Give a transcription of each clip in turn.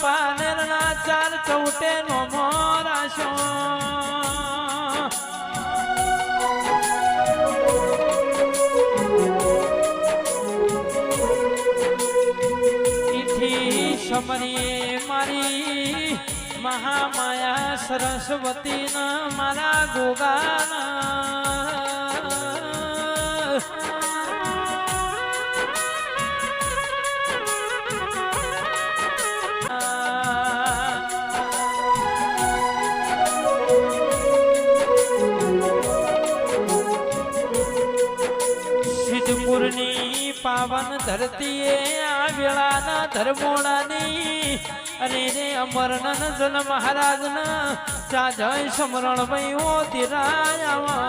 પાનેરના ચાર ચૌટે નો મોરાશો ઈથી સમરી મારી મહામાયા સરસ્વતી ના મારા ગોગાના સિદ્ધપુરની પાવન ધરતીએ આ વેળાના ધર્મોડાની અને રે અમરનન જન મહારાજના ચાજય સમરણ ભયો ધીરાયા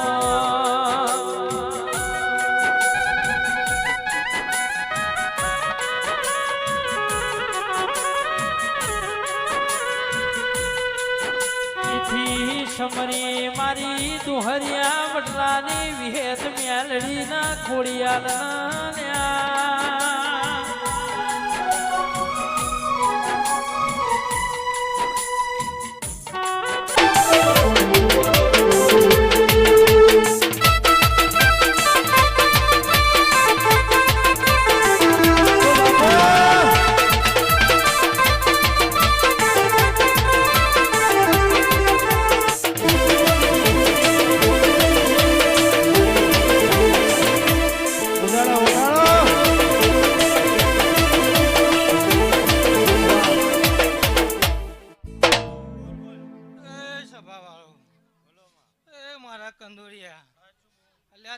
સમરી મારી દુહરિયા વડલાની વિહેત મ્યાલડી ના ખોડિયાલ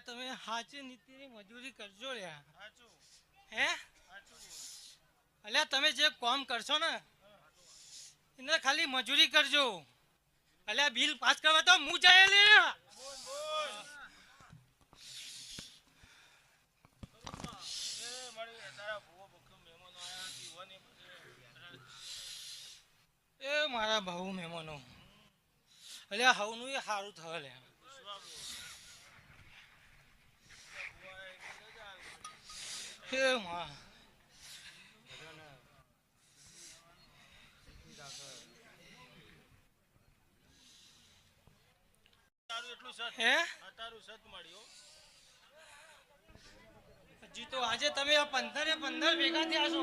તમે હાચી નીતિની મજૂરી કરજો લ્યા હે અલ્યા તમે જે કામ કરશો ને એને ખાલી મજૂરી કરજો અલ્યા બિલ પાસ કરવા તો હું જાય લે એ મારા બહુ મહેમાનો અલ્યા હવનું એ સારું થયું લે હજી તો આજે તમે 15 ભેગા થયા છો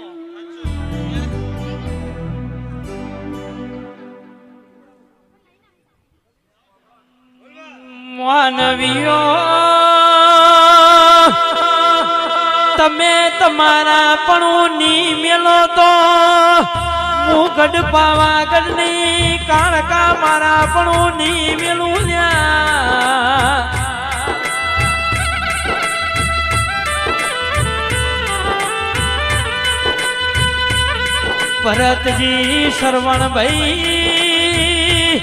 માનવીઓ તમે તમારા પણ ની મેલો તો હું ગઢ પાવાગઢની કાળકા મારા પણ ની મેલું ભરતજી શ્રવણ ભાઈ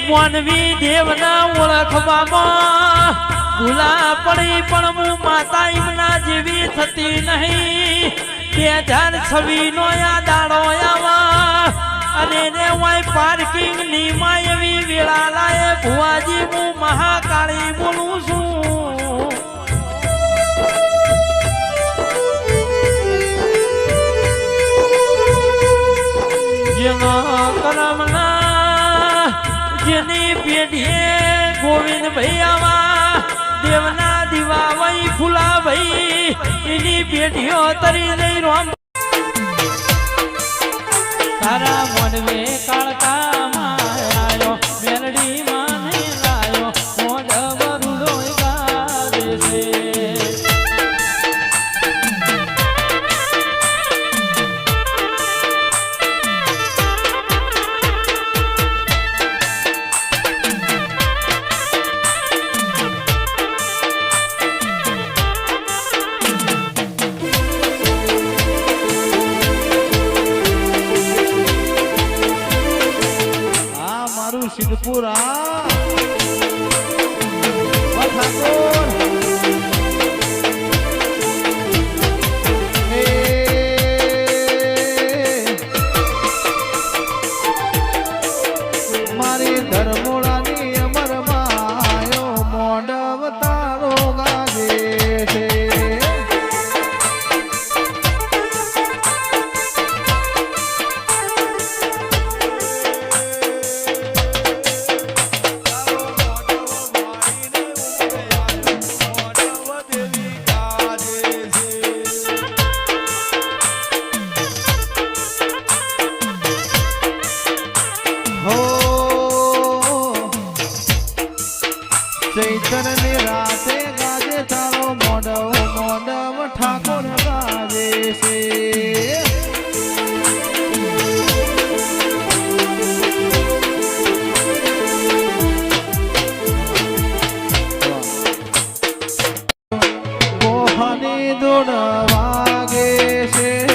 માનવી દેવના ઓળખવામાં ભૂલા પડી પણ હું માતા ઈમના જેવી થતી નહીં 2026 નો આ દાડો આવા અને ને વાય પાર્કિંગ ની માયવી વેળા લાય ભુવાજી હું મહાકાળી બોલું છું જેનો કરમના જેની પેઢીએ ગોવિંદ ભાઈ આવા દેવના દીવા વઈ ફૂલા ભાઈ એની પેઢીઓ તરી રહી રોમ તારા મનવે કાળકામાં આવ્યો મેલડી માને લાયો મોજ વરુડો ગાવે છે સિદ્ધપુરા મારી ધર્મોળાની અમર માયો મોડવ તારો ગાજે છે ની રાતે ગાજે તારો મોડવ મોડવ ઠાકોર ગાજે છે કોહાની દોડ વાગે છે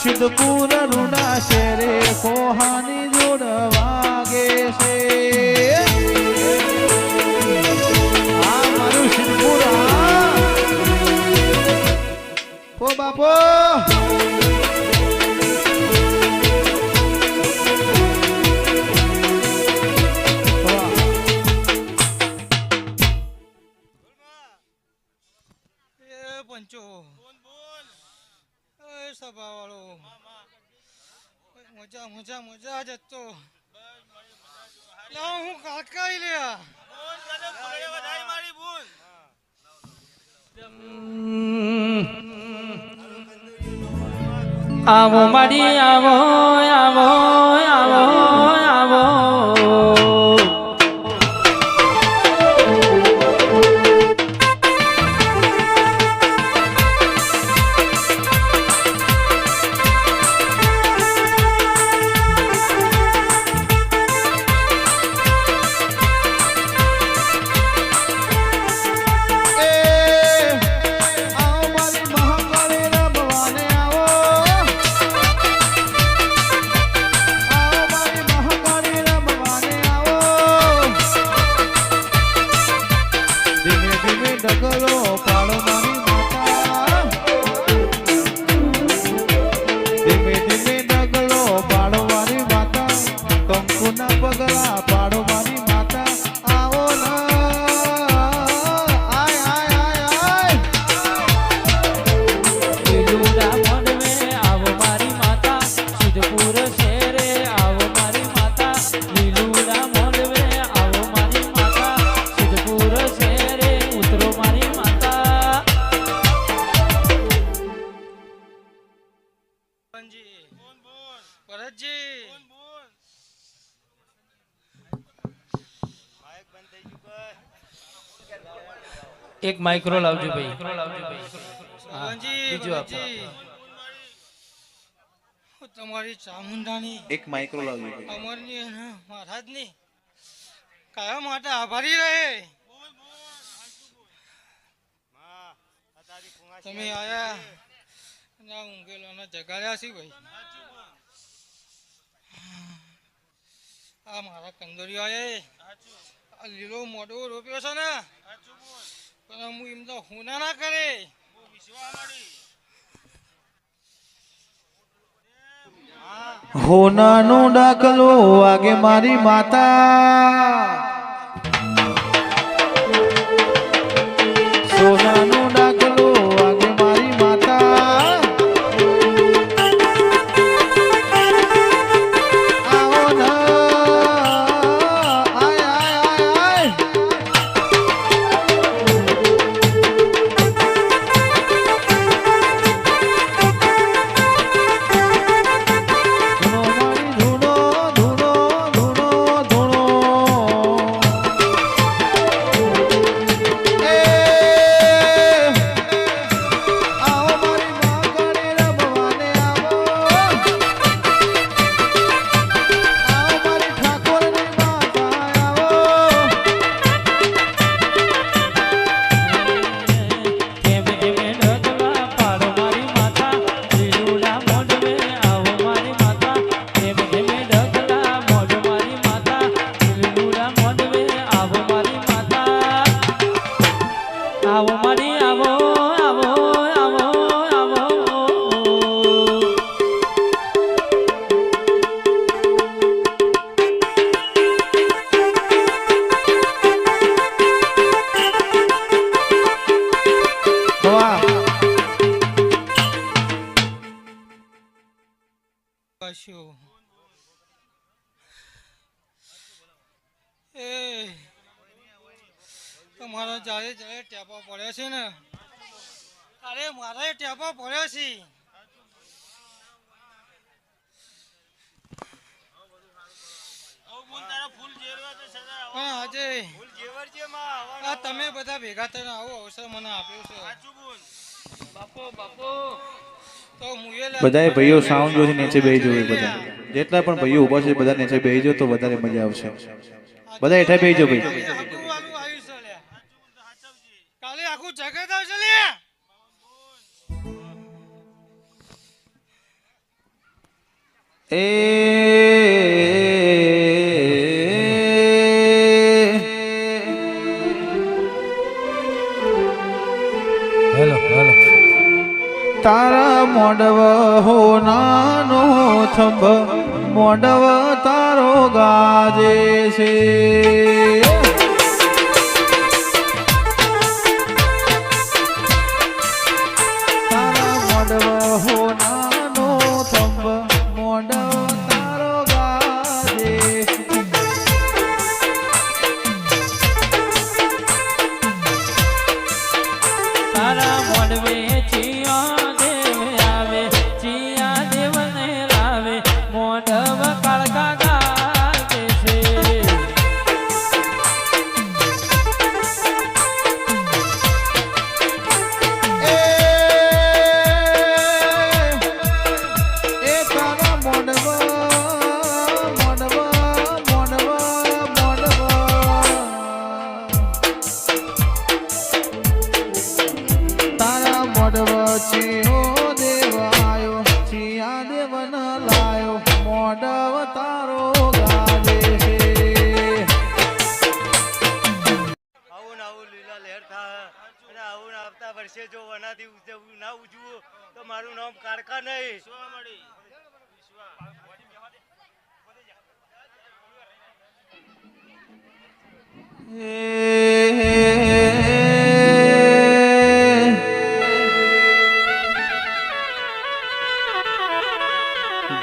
સિદ્ધપુર રૂડા શેરે કોહાની જોડ વાગે છે આ મારું સિદ્ધપુર ઓ બાપો પંચો સભા વાળો મજા મજા મજા જતો હું કાકાઈ લ્યા આવો મારી આવો આવો આવો આવો એક માઇક્રો લાવજો ભાઈ બીજું આપો તમારી ચામુંડાની એક માઇક્રો લાવજો ભાઈ અમરની મહારાજની કયા માટે આભારી રહે તમે આયા ના ઊંઘેલોના જગાડ્યા છે ભાઈ આ મારા કંદોરીઓ આ લીલો મોઢો રોપ્યો છે ને પણ હું એમ તો હુના ના કરે હોનાનો ડાકલો વાગે મારી માતા સોનાનો ડાકલો વાગે મારી માતા આવો ના આય આય આય ધૂનો ધૂનો ધૂનો ધૂનો એ આવો મારી માંગણે રમવાને આવો મારી ઠાકોરની માતા આવો કેમ કેમે ઢગલા પાડો મારી માતા લીલુડા મોઢવે આવો મારી માતા કેમ કેમે ઢગલા મોઢ મારી માતા લીલુડા મોઢવે આવો મારી માતા આવો મારી આવો આવો આવો આવો વાહ કશું એ તમારો જ્યારે જ્યારે ટેપો પડ્યો છે ને અરે મારે ટેપો પડ્યો છે પણ આજે આ તમે બધા ભેગા થઈને આવો અવસર મને આપ્યો છે બાપો બાપો તો મુએ બધાએ ભાઈઓ સાઉન્ડ જોઈને નીચે બેસી જવું બધા જેટલા પણ ભાઈઓ ઊભા છે બધા નીચે બેસી જાઓ તો વધારે મજા આવશે બધા હેઠા બેસી જાઓ ભાઈ આખું વાલું આવ્યું છે લ્યા. કાલે આખું જગત આવશે લ્યા. હેલો હેલો તારા મોડવ હો નાનો થંભ મોડવ તારો ગાજે છે તારા મોડવ હો નાનો થંભ મોડવ તારો ગાજે છે તારા મોઢવે ચિયા દેવ આવે ચિયા દેવને લાવે મોઢવ કાળકા ગાજે છે એ તારા મોડવ મોડવ મોડવ મોડવ તારા મોડવ ચિયો દેવ આયો ચિયા દેવન લાયો મોડવ તારો ગાજે છે આવું ને આવું લીલા લહેર થાય અને આવું ને આવતા વર્ષે જો વનાથી ઉજવું ના ઉજવું તો મારું નામ કારકા નહીં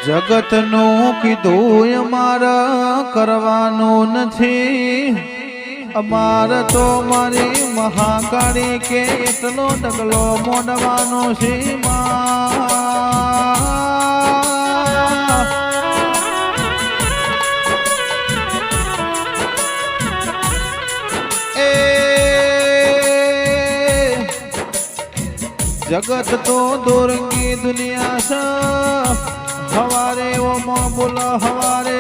જગતનું કીધું અમારા કરવાનું નથી અમાર તો મારી મહાકાળી કે એટલો ડગલો મોડવાનો છે માં. એ જગત તો દોરંગી દુનિયા છે હવારે ઓમાં બોલા હવારે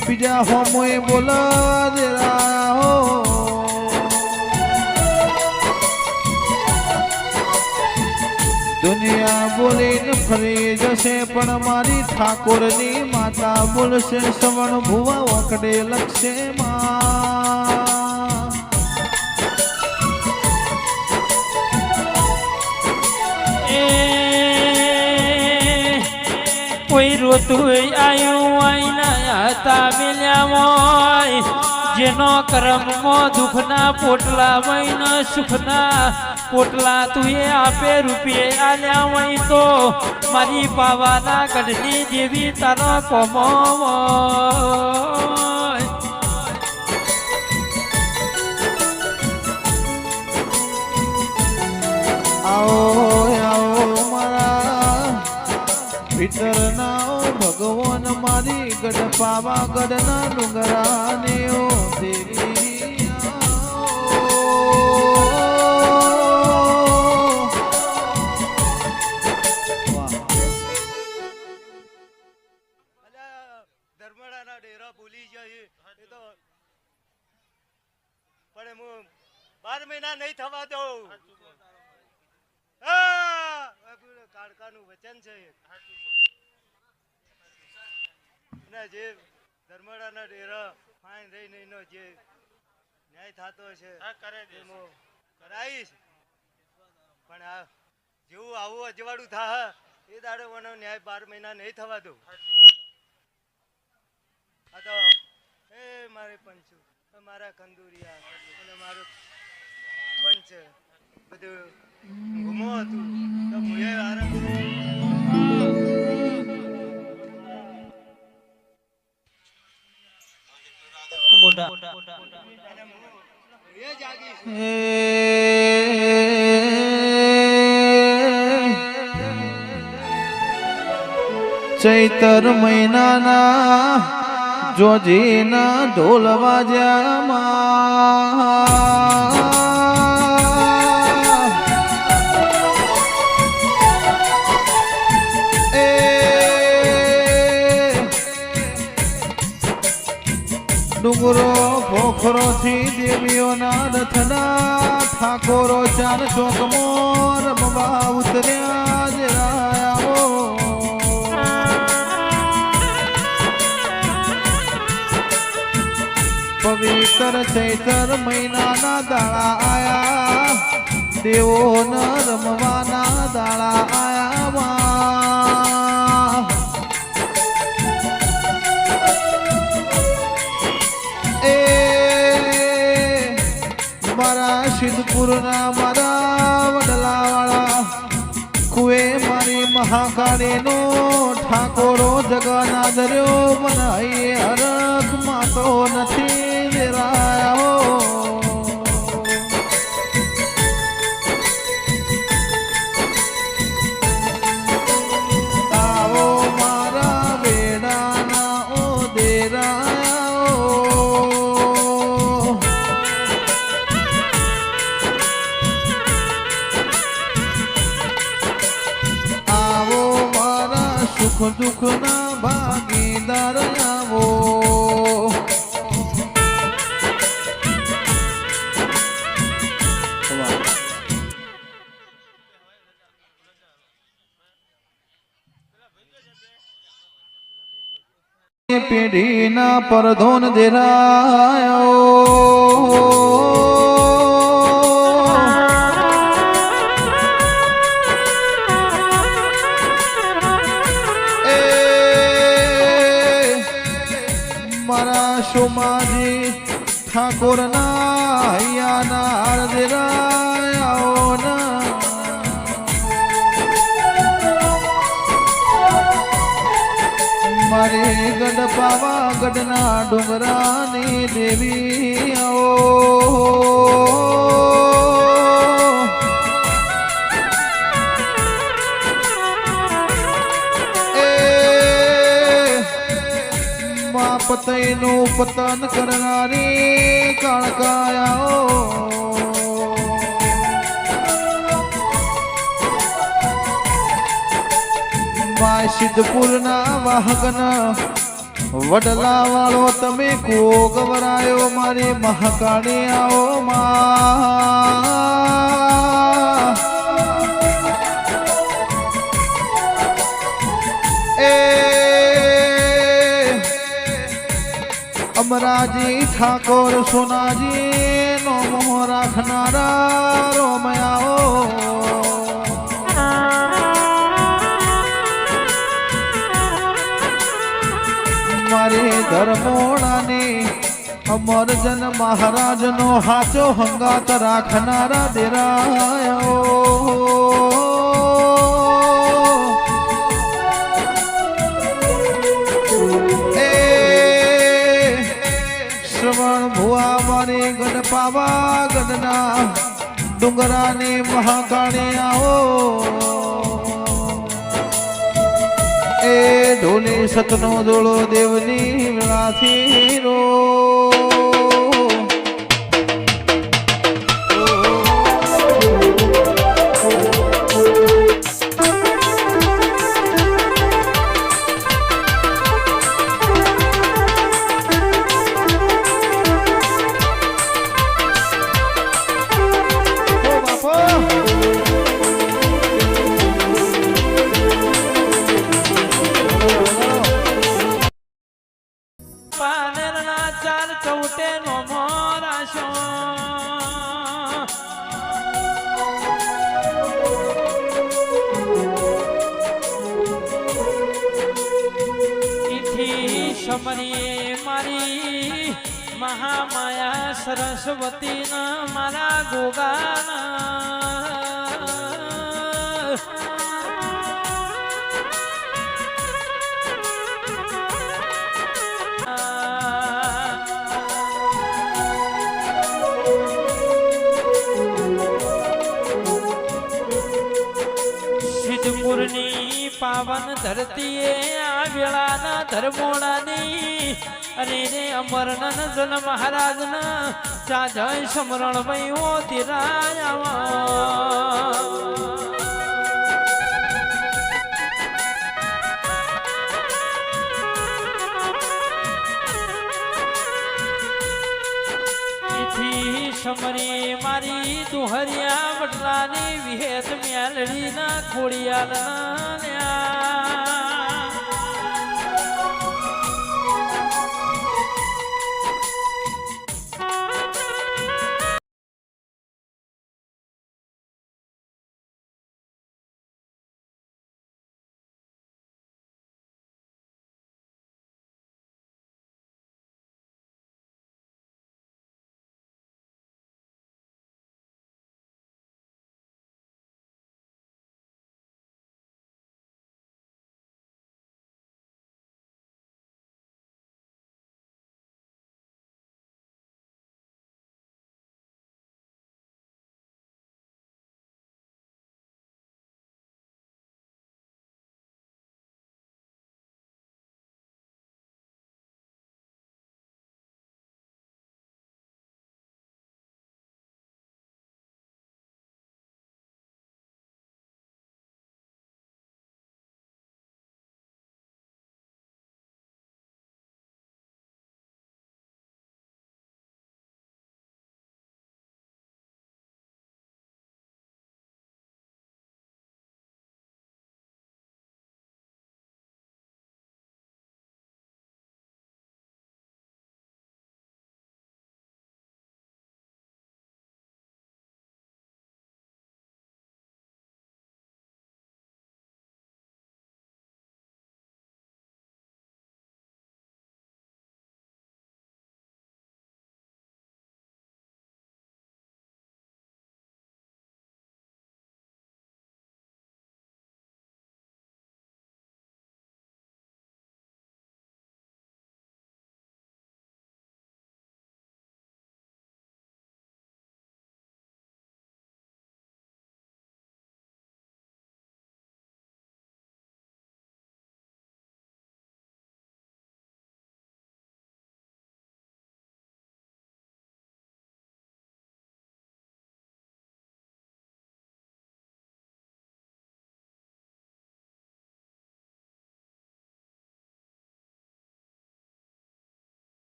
બીજા હોમોએ બોલા દેરા હો દુનિયા બોલીને ફરી જશે પણ મારી ઠાકોરની માતા બોલશે સવણ ભુવા વકડે લખશે માં. કોઈ રોતું આયું આઈના હતા મેલ્યા હોય જેનો કર્મમાં દુઃખના પોટલા વૈન સુખના પોટલા તું એ આપે રૂપિયે આલ્યા વઈ તો મારી પાવાના ગઢની દેવી તારો કોમો આવો આવો મારા ભીતરના ભગવાન મારી ગઢ પાવા ગઢના ડુંગરાને ઓ દેવી ધર્મડાના ડેરા ભૂલી જાય એ તો પણ હું 12 મહિના નહીં થવા દઉં. કાળકાનું વચન છે અને જે ધર્મડાના ડેરા ફાઈન રહીને એનો જે ન્યાય થતો છે હું કરાવીશ. પણ આ જેવું આવું અજવાળું થાય એ દાડે મને ન્યાય 12 મહિના નહીં થવા દઉં. આ તો એ મારે પંચુ મારા કંદુરિયા અને મારું પંચ બધું ગુમો હતું તો મુએ ચૈતર મહિનાના જોજીના ઢોલ વાજ્યામાં ડુંગરો પોખરો થી દેવીઓના રથના ઠાકોરો ચાર ચોકમો રમવા ઉતર્યા જરાવો પવિત્ર ચૈતર મહિનાના દાડા આયા દેવોના રમવાના દાડા આયા મારા સિદ્ધપુરના મારા વડલાવાળા કુએ મારી મહાકાળીનો ઠાકોરો જગના દર્યો બનાવીએ હરખ માતો નથી દેરાયો આવો મારા બેડાના ઓ દેરાયો સુખ દુઃખ ના ભાગીદાર આવો પેઢીના પરધોન દેરાયો સોમાજી ઠાકોરના હૈયાના હરદેરાયાઓના મારી ગઢ પાવા ગઢના ડુંગરાની દેવી પતઈનું પતન કરનારી કાળકાયાઓ માય સિદ્ધપુરના વાહકન વડલા વાળો તમે કુઓ ગવરાયો મારી મહાકાળી આવો માં અમરાજી ઠાકોર સોનાજી નો મોહ રાખનારા રોમયાઓ ધર્મોણાની અમરજન મહારાજનો હાચો હંગાત રાખનારા દેરાયો એ શ્રવણ ભુવા મારી ગઢ પાવા ગઢના ડુંગરાની મહાકાળી આવો એ ઢોલી સતનો દોળો દેવની વેળાથી રો પાનેરના ચાર ચૌટે નો મોરાશો ઈથી સમરીએ મારી મહામાયા સરસ્વતી મારા ગોગાના સિદ્ધપુરની પાવન ધરતીએ આ વેળાના ધર્મોણાની અને રે અમરનન જન મહારાજના ચા જય સમરણ વયો તિરાયા સમરી મારી દુહરિયા વડલાની વિહેત મેલડીના ખોડિયાલના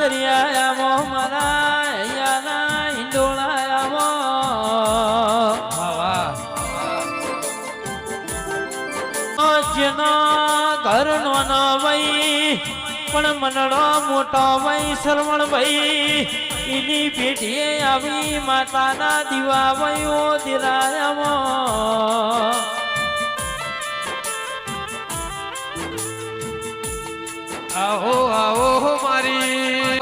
દરિયામાં મારા અહીંયાના હિંડોળાયામાં જેના ઘર નો વઈ પણ મનડો મોટો વઈ સરવણ ભાઈ એની પેઢીએ આવી માતાના દીવા વયો દિલાયામાં આવો આવો મારી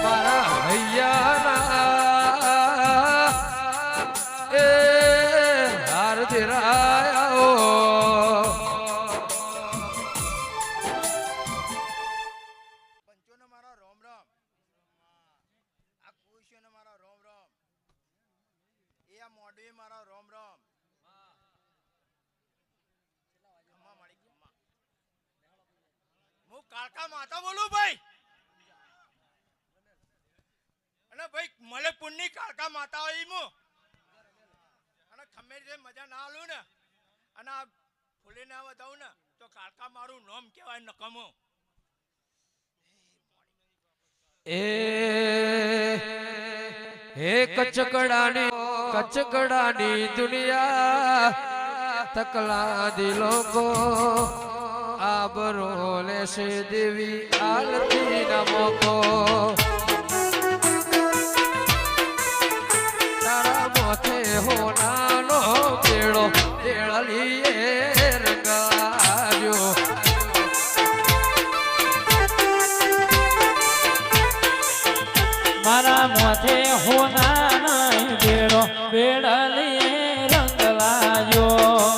મારા હૈયાના એ હાર ધીરાયો પંચોને મારા રોમ રોમ આ કુશીઓને મારા રોમ રોમ એ આ મોઢે મારા રોમ રોમ ખમ્મા મારી ખમ્મા હું કાળકા માતા બોલું ભાઈ અને ભાઈ મલેકપુરની કાળકા માતા હોય હું અને ખમે જે મજા ના આલું ને અને આ ફૂલે ના બતાવું ને તો કાળકા મારું નામ કહેવાય નકમો હે કચકડાની દુનિયા તકલા દિલો કો આબરો લેશે દેવી આલતી નમો કો તારા મોથે હોનાનો બેડો બેળલીએ રંગાવ્યો મારા મોથે હોના નહીં બેડો બેડલીએ રંગ લાગ્યો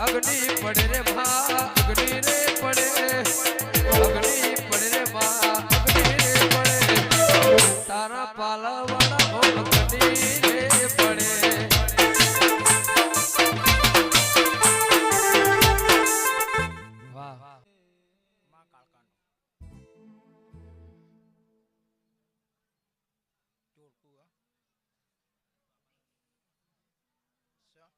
અગ્નિ પડે રે ભા અગ્નિ રે પડે અગ્નિ પડે રે ભા અગ્નિ રે પડે તારા પાલવાળા હો અગ્નિ રે પડે વાહ માં કાળકાનો જોડકું હા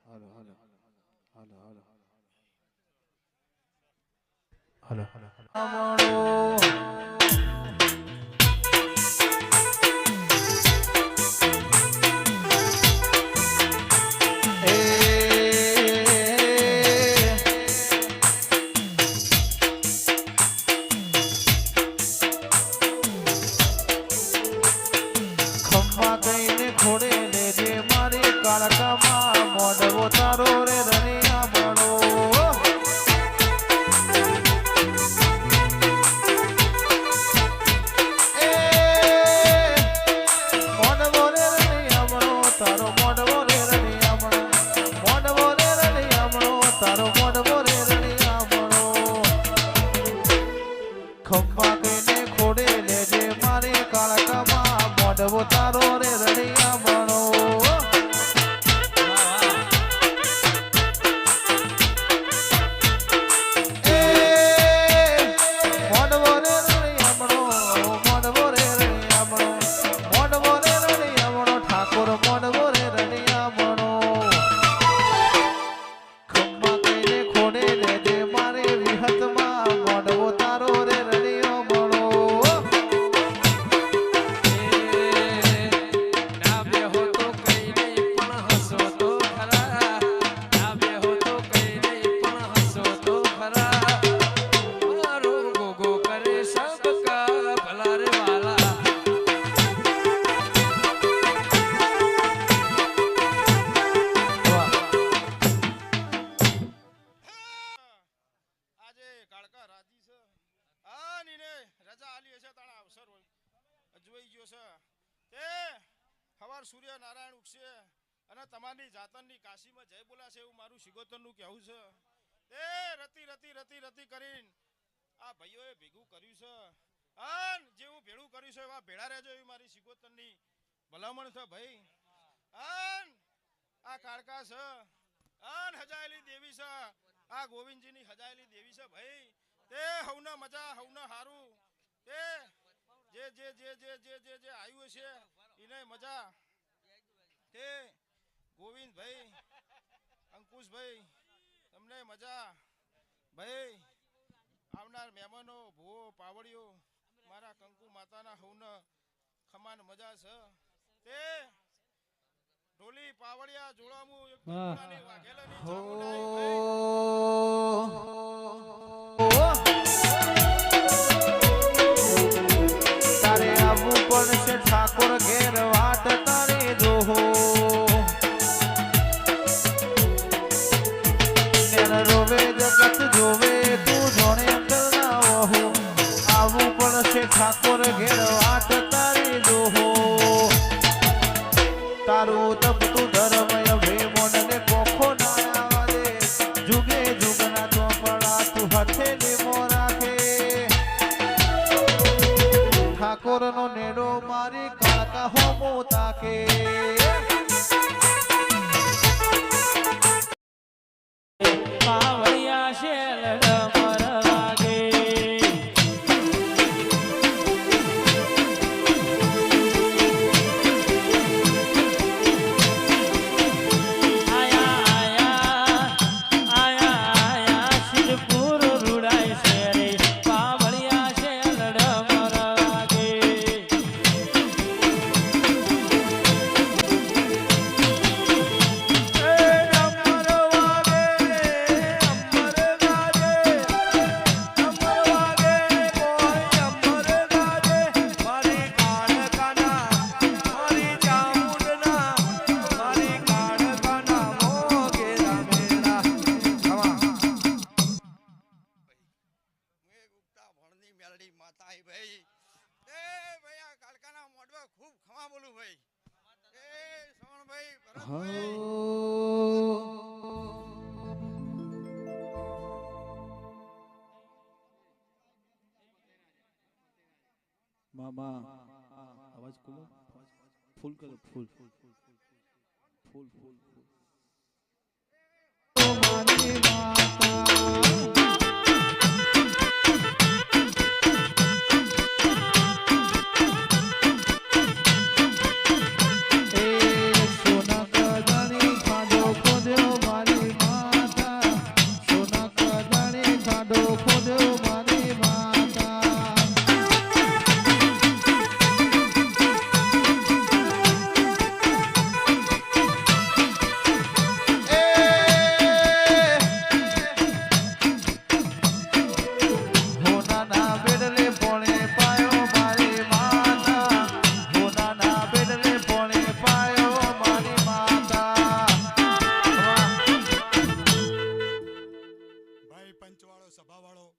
હાલો હાલો હાલો હાલો હાલો ખમ્મા કઈને ખોડે લેજે મારી કાળકામાં મોઢવો તારો રે રણિયા બળો એ મોઢવો રે રણિયા બળો તારો મોઢવો રે રણિયા બળો મોઢવો રે રણિયા બળો તારો મોઢવો રે રણિયા બળો ખમ્મા કઈને ખોડે લેજે મારી કાળકામાં મોઢવો તારો રે રણિયા બળો ના બેહો તો કઈ નહીં પણ હસો તો ખરા ના બેહો તો કઈ નહીં પણ હસો તો ખરા મારો ગોગો કરે સબ કા ભલા રે વાલા આજે કાળકા રાજી છે હા નીને રજા આલી હશે તારા અવસર હોય અજવાઈ ગયો છે તે સવાર સૂર્ય નારાયણ ઉગશે અને તમારી જાતનની કાશીમાં જય બોલાશે એવું મારું શિગોતરનું કહેવું છે તે રતી રતી રતી રતી કરીને આ ભાઈઓએ ભેગું કર્યું છે અન જેવું ભેળું કર્યું છે એવા ભેળા રહેજો એવી મારી શિગોતરની ભલામણ છે ભાઈ અન આ કાળકા છે અન હજાયેલી દેવી છે આ ગોવિંદજીની હજાયેલી દેવી છે ભાઈ તે હવના મજા હવના હારું તે જે આવ્યું છે એને મજા તે ગોવિંદભાઈ અંકુશભાઈ તમને મજા ભાઈ આવનાર મહેમાનો ભૂવો પાવડિયો મારા કંકુ માતાના હવને ખમાન મજા છે તે ઢોલી પાવડિયા જોડામું એક જોડાની વાઘેલાની ચામુંડાઈ ભાઈ તારે આવવું પડશે ઠાકોર ઘેર વાટ તારી જોહો રોવે જગત જોવે તું જોણે અંદર ના વહો આવવું પડશે ઠાકોર ઘેર વાટ તારી જોહો તારું તપતું ધર્મય ભેમોનને કોખો ના આવવા દે જુગે જુગના ચોપડા તું હથેલીમો રાખે ઠાકોરનો નેડો મારી કાકા હોમો તાકે પાવડિયા શેલ ડમર વાગે આયા સિદ્ધપુર રૂડાય શેરે પાવડિયા શેલ ડમર વાગે મેલડી માતા આઈ ભાઈ એ ભાઈ આ કાળકાના મોઢવા ખૂબ ખમા બોલું ભાઈ એ શ્રવણભાઈ ભરતભાઈ મામા આવાજ ખોલો ફૂલ કરો ફૂલ ફૂલ મારી માતા પંચવાળો સભાવાળો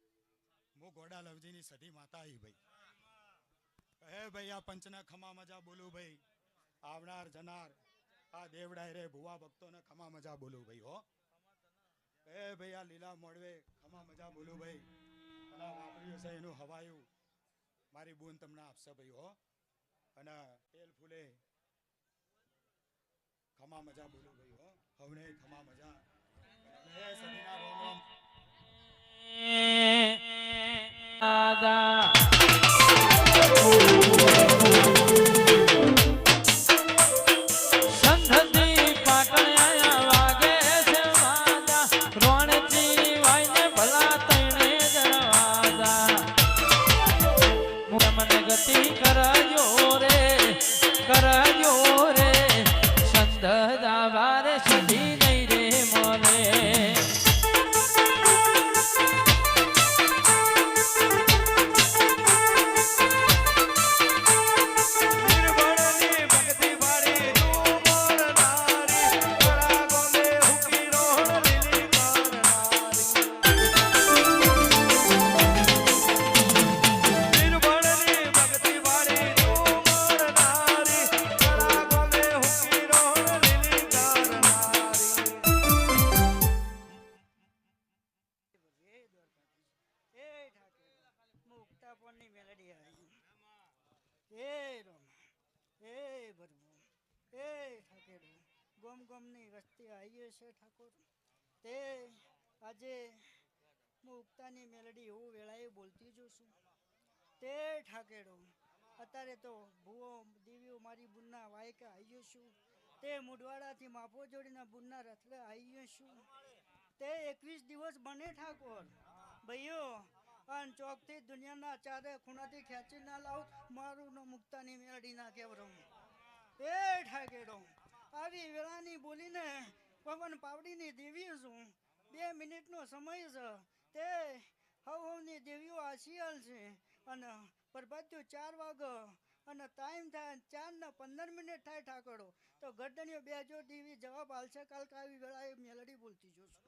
મો ગોડા લવજીની સધી માતા આવી ભાઈ હે ભાઈ આ પંચના ખમા મજા બોલું ભાઈ આવનાર જનાર આ દેવડાય રે ભુવા ભક્તોને ખમા મજા બોલું ભાઈ હો હે ભાઈ આ લીલા મોડવે ખમા મજા બોલું ભાઈ અને વાપર્યું છે એનું હવાયું મારી બૂન તમને આપશે ભાઈ હો અને તેલ ફૂલે ખમા મજા બોલું ભાઈ હો હવને ખમા મજા હે સદીના રોમ રોમ દાદા સંધતી પાટણિયા વાગે છે વાદા રોણથી વાઈને ભલા તણે દરવાજા મને ગતિ કરજો રે સંધદા વારે સધી નહીં રે મને ગોમની વસ્તી આવીએ છે ઠાકોર તે આજે હું ઉગતાની મેલડી એવું વેળાએ બોલતી જોઉં છું તે ઠાકેડો અત્યારે તો ભૂવો દેવીઓ મારી બુનના વાયકા આવ્યો છું તે મુડવાડાથી માફો જોડીના બુનના રથડે આવ્યો છું તે 21 દિવસ બને ઠાકોર ભાઈઓ અને ચોકથી દુનિયાના ચારે ખૂણાથી ખેંચી ના લાવ મારું ન મુક્તાની મેળડી ના કેવરો એ ઠાકેડો આવી વેળાની બોલીને પવન પાવડીની દેવી છું 2 મિનિટનો સમય છે તે હવની દેવીઓ આશિયાલ છે અને પ્રભાત્યું 4 વાગે અને ટાઈમ થાય 4 ને 15 મિનિટ થાય ઠાકોડો તો ગરદનીઓ બે જો દેવી જવાબ આલશે કાલ કાવી વેળાએ મેલડી બોલતી જોશું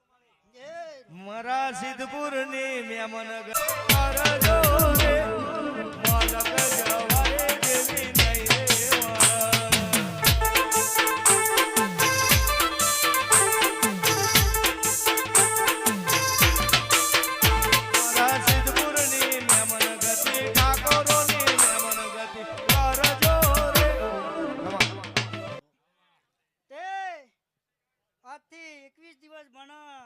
મારા સિદ્ધપુરની મેમન કરજો રે માલક જવાય દેવી નહીં રે મારા સિદ્ધપુરની મેમન ગતિ ઠાકોરોની મેમન ગતિ કરજો રે તે આજથી 21 દિવસ ભણા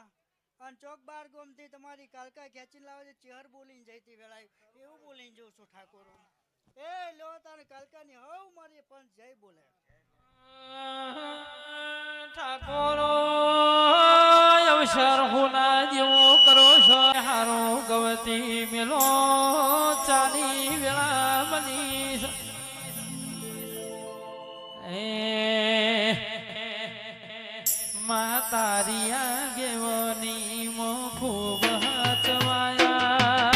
અને ચોક બાર ગોમથી તમારી કાલકા ખેંચીને લાવે છે ચેહર બોલીને જઈતી વેળાએ એવું બોલીને જઉં છું ઠાકોરો એ લો તારે કાલકાની હવ મારી પણ જય બોલે ઠાકોરો અવસર હોના જેવો કરો છો હારો ગવતી મેલો ચાલી વેળા મની માતારિયા ગેવની મો ખૂબ હચવાયા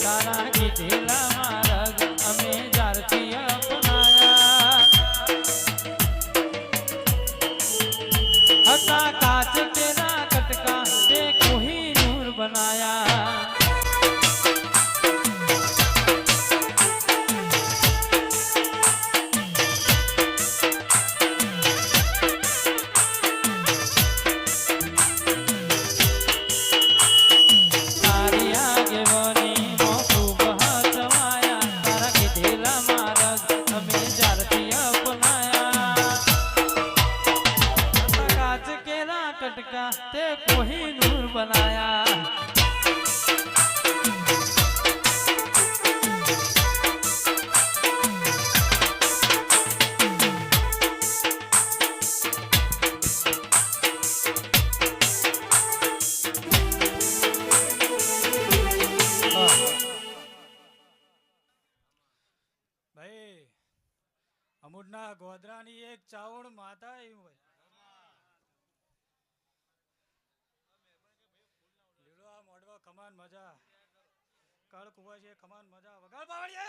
તારા કીધેલા માર્ગ અમે જારથી અપનાયા હતા કાચ કેના કટકા તે કોહિનૂર બનાયા તે કોહિનૂર બનાયા ભાઈ અમુડના ગોધરાની એક ચાવણ માતા એવું હોય ખમાન મજા કળ કુવા છે ખમાન મજા વગાડ પાવડીએ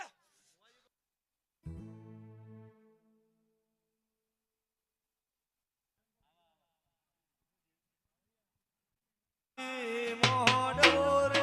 મોડવો રે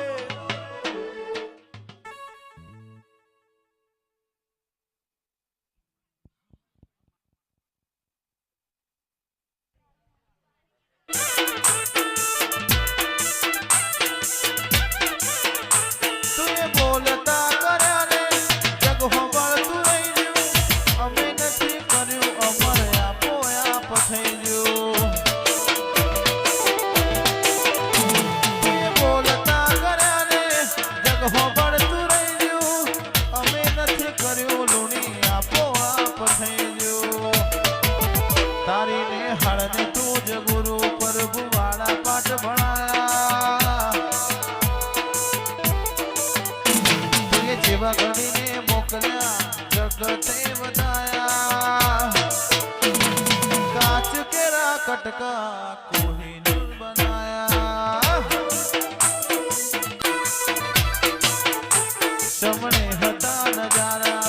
જેવા ગણીને મોકલ્યા જગતે વધાયા કાચ કેરા કટકા કોહિનૂર બનાયા સમણે હતા નજારા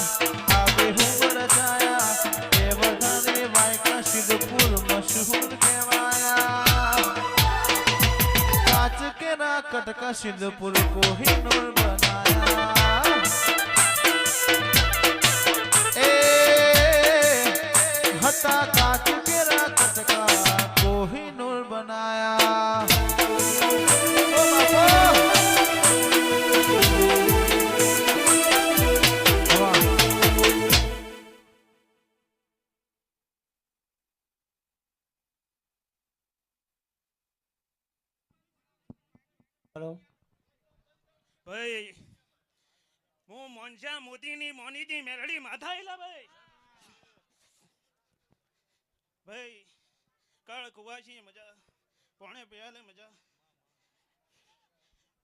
આવે હું રચાયા એ બધાને વાયકા સિદ્ધપુર મશહૂર કહેવાયા કાચ કેરા કટકા સિદ્ધપુર કોહિનૂર બનાયા હતા કાચ કેરા કટકા કોહિનૂર બનાયા ભાઈ હું મોનસા મોતીની મોનીની મેરડી માથા આયલા ભાઈ ભાઈ કાળ કુવાસી મજા પોણે પયાલે મજા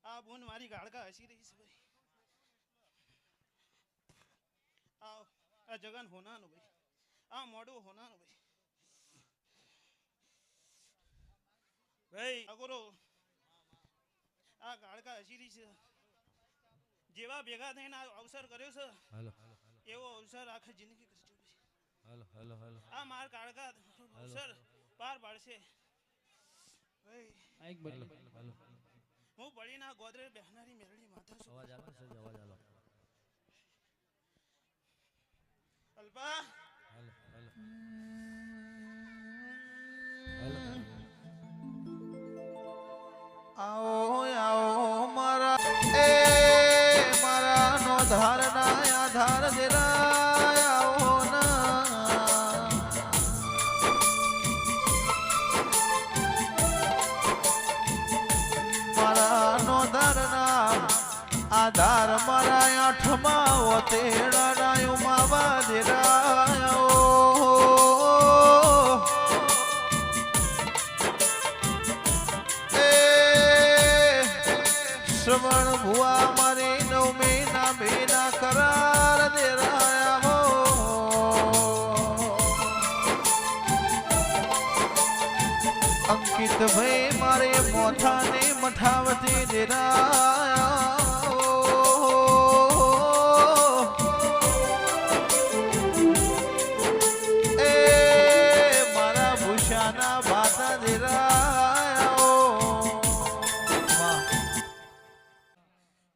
આ બોન મારી ગાળકા હસી રહી છે ભાઈ આ જગન હોનાનું ભાઈ આ મોડું હોનાનું ભાઈ અગોરો આ ગાળકા હસી રહી છે જેવા ભેગા થઈને આ અવસર કર્યો છે એવો અવસર આખી જિંદગી કરજો ભાઈ આ માર કાળકા અવસર પાર પાડશે ભાઈ હું પડીના ગોદરે બેહનારી મેરડી માથા છું અલ્પા આવો આવો મારા મારા નો ધારના આધાર દેરા આવો ના મારા નો ધારના આધાર મારા આઠમાં ઓતેડા રાયું માવા દેરા શ્રવણ ભુવા મારી નવમી ના બેના કરાર દેરાયા હો અંકિત ભાઈ મારે મોથાને મઠાવતી દેરાયા એ મારા ભૂષાના બાતા દેરાયા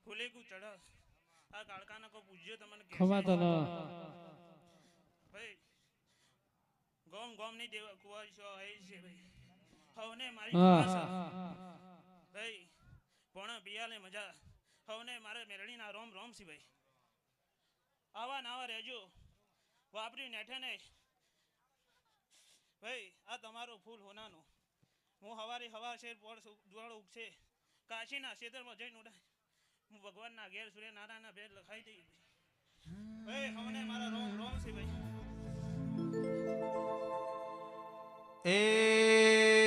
ફૂલેકું ચઢ આ કાળકાના કો પૂજ્યો તમને કે ખમા તને ભાઈ ગોમ ગોમ ની દેવ કુવાશો હે છે ભાઈ હવને મારી હા ભાઈ પણ પિયાલે મજા હવને મારે મેરડીના રોમ રોમ સી ભાઈ આવા નાવા રહેજો વાપરી નેઠે ને ભાઈ આ તમારો ફૂલ હોનાનો હું હવા શેર પોળ દ્વાળ ઉગશે કાશીના ક્ષેત્રમાં જઈને ઉડાય હું ભગવાનના ઘેર સૂર્યનારાયણના ભેદ લખાઈ દઈ ભાઈ હવને મારા રોમ રોમ છે ભાઈ એ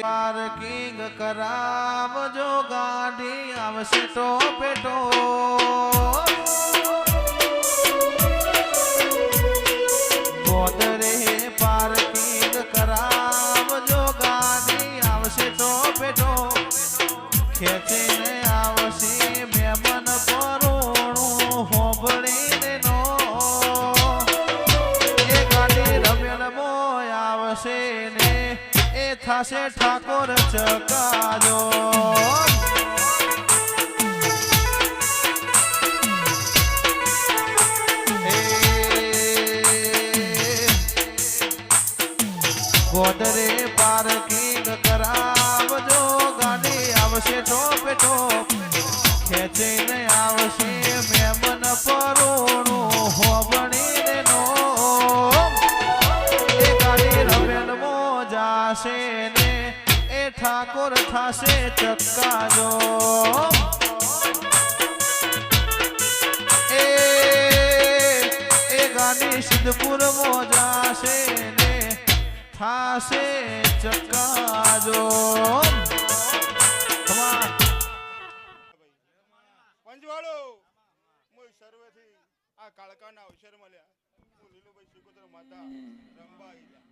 પાર્કિંગ કરાવજો ગાડી આવશે તો પેટો ગોદરે પાર્કિંગ કરાવજો ગાડી આવશે તો પેટો ખેંચીને આવશે મેમન પરોણું હોબળીને નો એ ગાડી રમેલ મોય આવશે ને એ થાશે ઠાકોર ચકાજો ગોદરે પાર્કિંગ કરાવજો ગાડી આવશે ટોપ ટોપ ખેંચીને આવશે મેમન પરોણું હોબળીને નો એ ગાડી રમેલ મોજાશે ને એ ઠાકોર થાશે ચક્કાજો એ ગાડી સિદ્ધપુર મોજાશે ને થાશે ચક્કાજો પંજવાળો હું સર્વેથી આ કાળકાના અવસર મળ્યા હું લીલુભાઈ સિકોતર માતા રંબા આઈલા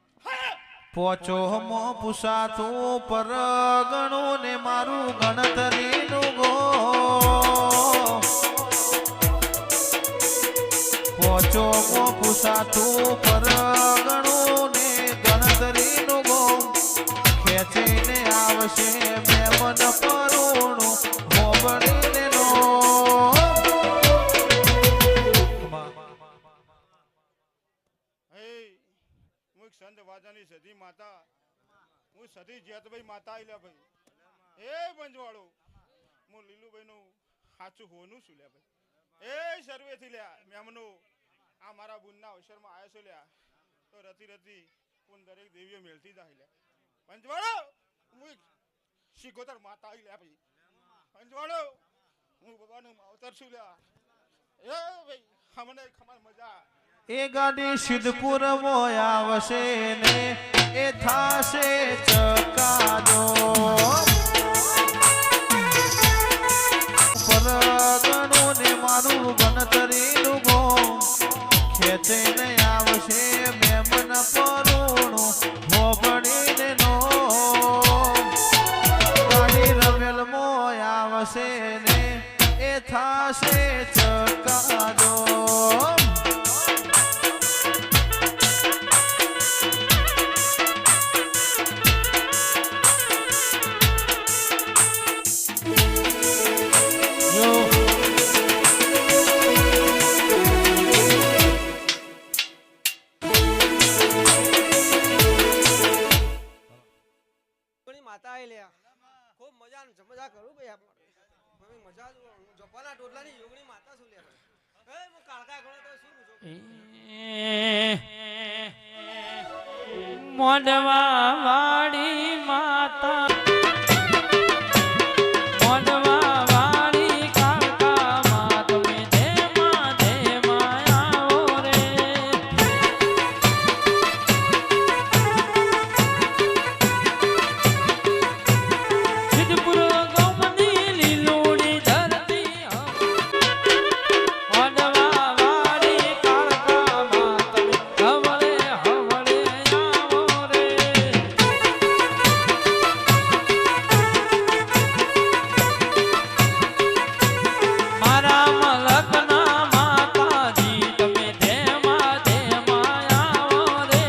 પોચો મો પુસાતું પરગણું ને મારું ગણતરીનું ગો પોચો મો પુસાતું પરગણું ને ગણતરીનું ગો ખેંચીને આવશે મેમન પરોણું હોબળીને નો હું સંત વાજાની સધી માતા હું સધી જેતભાઈ માતા આઈલા ભાઈ એ પંજવાળો હું લીલુભાઈ નું સાચું હોનું છું લ્યા ભાઈ એ સર્વે થી લ્યા મેમનો આ મારા બુનના અવસરમાં આવ્યો છો લ્યા તો રતી રતી કોણ દરેક દેવીઓ મેળતી જાય લ્યા પંજવાળો હું સિકોતર માતા આવી લ્યા ભાઈ પંજવાળો હું ભગવાનનું માવતર છું લ્યા ભાઈ અમને ખબર મજા એ ગાડી સિદ્ધપુર આવશે ને એ થાશે ચકાદો પરગણો ને મારું ગણતરીનું ગોમ ખેતે ને આવશે મેમન પરુણું ભોપડીને નો ગાડી રમેલ આવશે ને એ થાશે ચકાદો માતા આઈ લ્યા ખૂબ મજા જમજા કરું ભાઈ આપણે મજા જપાના ટોટલાની યોગણી માતા શું લ્યા એ હું કાળકા ગણો તો શું પૂછો મોડવા વાળી માતા મોડવા વાળી કાકા માં તમે ધેમાં આવો રે સિદ્ધપુર ગોમની લીલોડી ધરતી મોડવા વાળી કાકા માં તમે હવળે હવળે આવો રે મારા મલકના માતાજી તમે ધેમાં આવો રે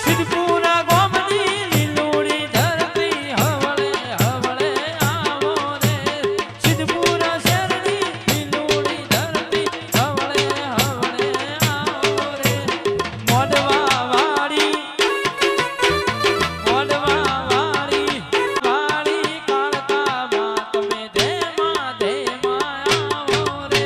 સિદ્ધપુરા ગોમની લીલોડી ધરતી હવળે હવળે આવો રે સિદ્ધપુરા શહેરની લીલોડી ધરતી હવળે હવળે આવો રે મોડવા વાળી વાળી કાળકામાં તમે ધેમાં આવો રે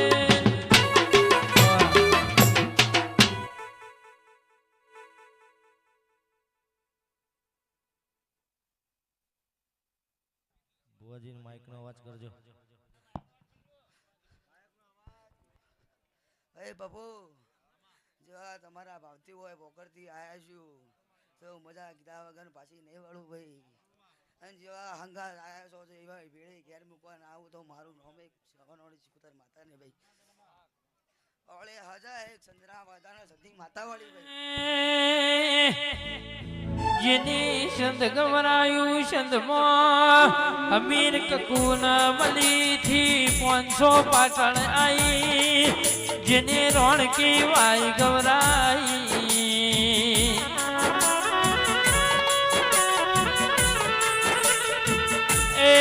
બુઆજીનો માઈકનો અવાજ કરજો એ બાપુ જો આ તમારા ભાવતી હોય પોકરથી આયા છું તો મજા કીધા વગર પાછી નહીં વળું ભાઈ અને જેવા હંગાર આયા છો તો એવા ભેળી ઘેર મૂકવાને આવું તો મારું નામ એક સગનવાળી ચિકુતર માતા ને ભાઈ ઓળે હજા એક સંજરા વાદાના સધી માતા વાળી ભાઈ જેની સંત ગવરાયું સંતમાં અમીર કકુના મલીથી 500 પાટણ આઈ જેને રોણકી વાય ગવરાઈ એ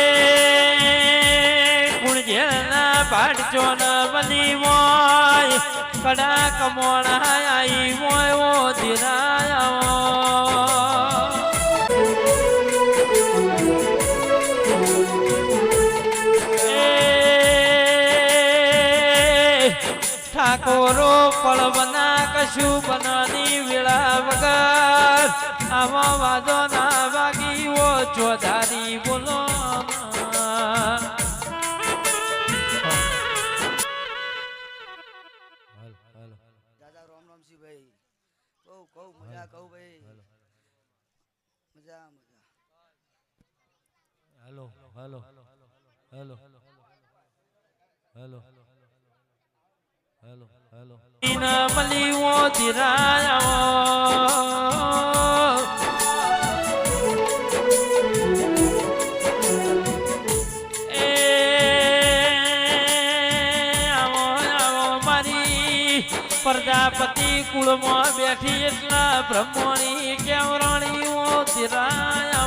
કુણજેના પાડચોન મલી હોય કડા કમોણા આઈ હોય ઓ ધીરાયા ઠાકોરો પળવના કશું બનાની વેળા વગર આમાં વાદો ના વાગીઓ ચોધારી બોલો દાદા રામ રામ સી ભાઈ કહું મજા કહું ભાઈ મજા મજા hello hello hello hello hello hello મલીઓ ધીરાયા એ આવો આવો મારી પ્રજાપતિ કુળમાં બેઠી એટલા બ્રહ્મણી કેવરણીઓ ધીરાયા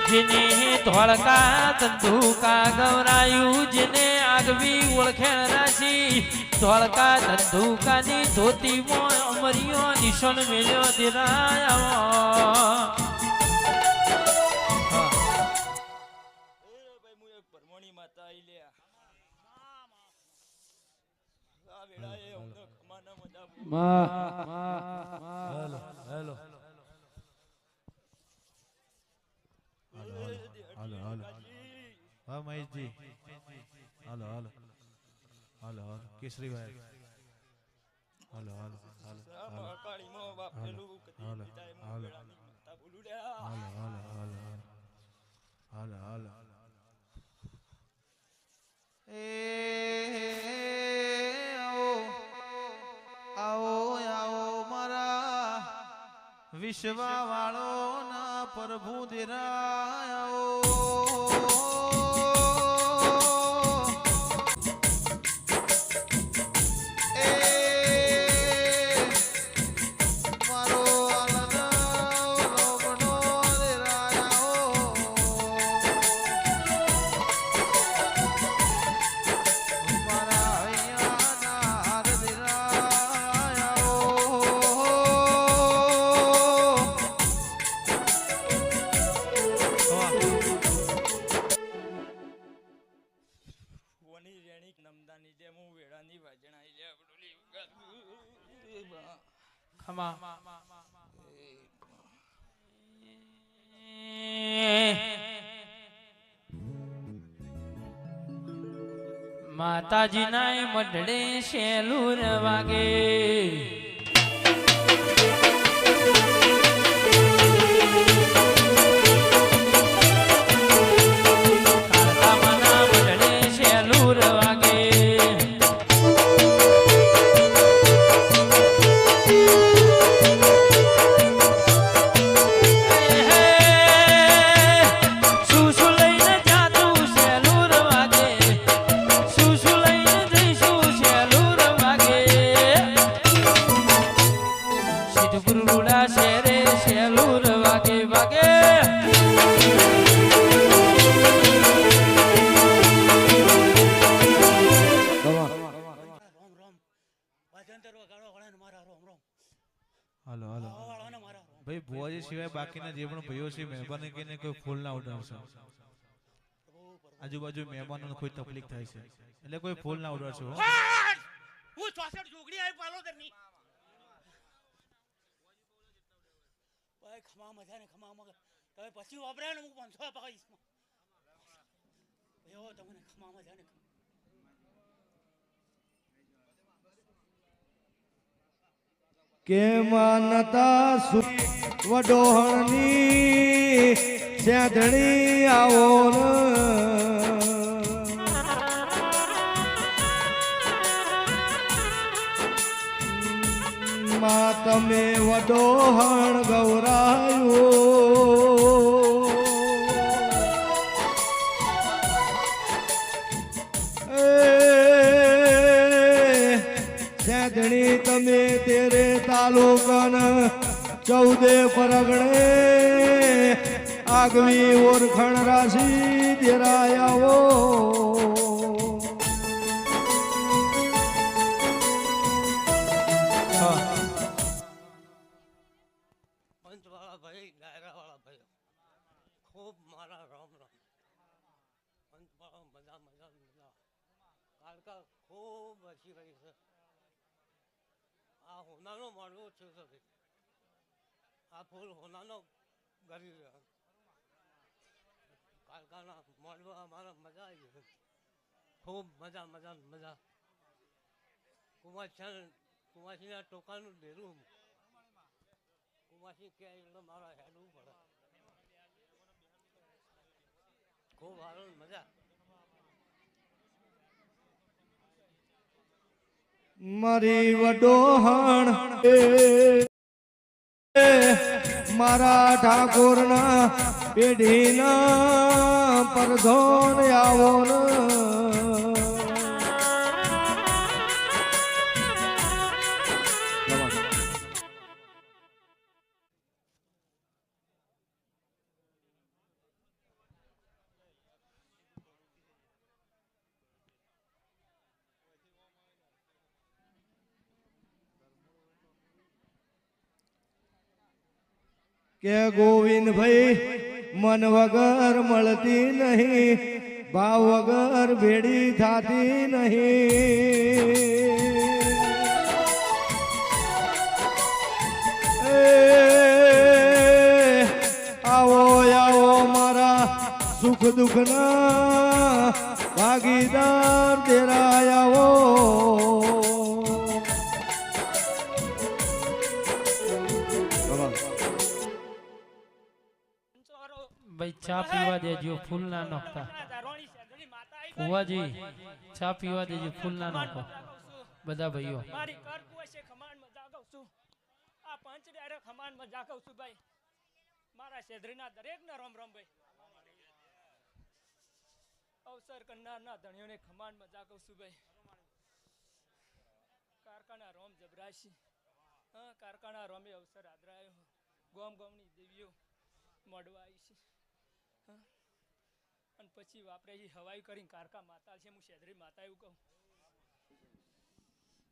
જેને ધોળકા ધંધુકા ગવરાયું જેને આગવી ઓળખેણ રાશી ધોળકા ધંધુકાની ધોતીમાં અમરીઓ નિશાન મેલ્યો ધીરાયા હેલો હા મહેશજી હાલો હાલો હાલો હાલો કેસરીભાઈ હાલો હાલો હાલો હાલો હાલો હાલો હાલો હાલો હાલો હાલો એ આવો આવો મારા વિશ્વા વાળો ના પ્રભુ દેરાયો માતાજી ના મઢડે શેલુર વાગે કાળકામાના મઢડે શેલુર વાગે હાલો હાલો ભાઈ ભુવાજી સિવાય બાકીના જે પણ ભાઈઓ છે મહેમાન કહીને કોઈ ફૂલ ના ઉડાડશો આજુબાજુ મહેમાનોને કોઈ તકલીફ થાય છે એટલે કોઈ ફૂલ ના ઉડાડશો હું 64 જોગડી આવી પાલોદરની ભાઈ ખમા મજા ને ખમા મગર તમે પછી વાપરાય ને હું 500 પકડીશ એવો તમને ખમા મજા ને કે માનતા વડોહણની સેધણી આવો માં તમે વડોહણ ગૌરાયો સેધણી તમે તેરે તાલુકન 14 પરગણે આગવી ઓરખણ રાશી દેરાયાવો પંચવાળા ભાઈ ડાયરાવાળા ભાઈ ખૂબ મારા રામ રામ પંચવાળા મજા મજા મજા કાળકા ખૂબ હસી રહી છે આ હોનાનો માળવો છે આ ફૂલ હોનાનો ગરી રહ્યા કાળકાના માળવા અમારા મજા આવી ગઈ ખૂબ મજા મજા મજા કુમાસીના ટોકાનું ડેરું કુમાસી ક્યાં એટલે મારા હેડવું પડે ખૂબ સારું મજા મારી વડોહણ મારા ઠાકોરના પેઢીના પરધોન આવો કે ગોવિંદ ભાઈ મન વગર મળતી નહીં ભાવ વગર ભેડી થાતી નહીં આવો આવો મારા સુખ દુઃખના ભાઈ ચા પીવા દેજો, ફૂલ ના નાખતા. ધારવાણી શેરડી માતા આવી ફુવાજી ચા પીવા દેજો, ફૂલ ના નાખો બધા ભાઈઓ. મારી કર કુવા છે ખમાન મજા કહું છું. આ પંચ ડાયરે ખમાન મજા કહું છું ભાઈ. મારા શેરડીના દરેકને રામ રામ ભાઈ. અવસર કરનારના ધણીઓને ખમાન મજા કહું છું ભાઈ. કારખાના રોમ જબરાશી, હા કારખાના રોમે અવસર આદરાયો. ગોમ ગોમની દેવીઓ મોડવા આવી છે, હા અને પછી વાપરે છે હવાઈ કરીને કારકા માતા છે. હું શેદરી માતા એવું કહું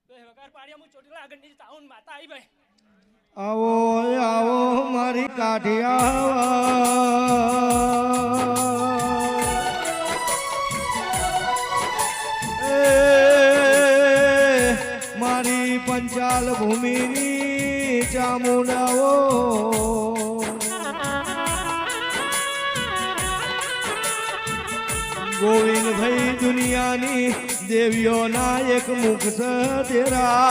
ભાઈ. વગાર પાડ્યા હું ચોટીલા આગળની તાઉન માતા આવી ભાઈ. આવો આવો મારી કાઠિયા મારી પંચાલ ભૂમિની ચામુંડાઓ ગોવિંદભાઈ દુનિયાની દેવીઓના એક મુખ છે તેરા.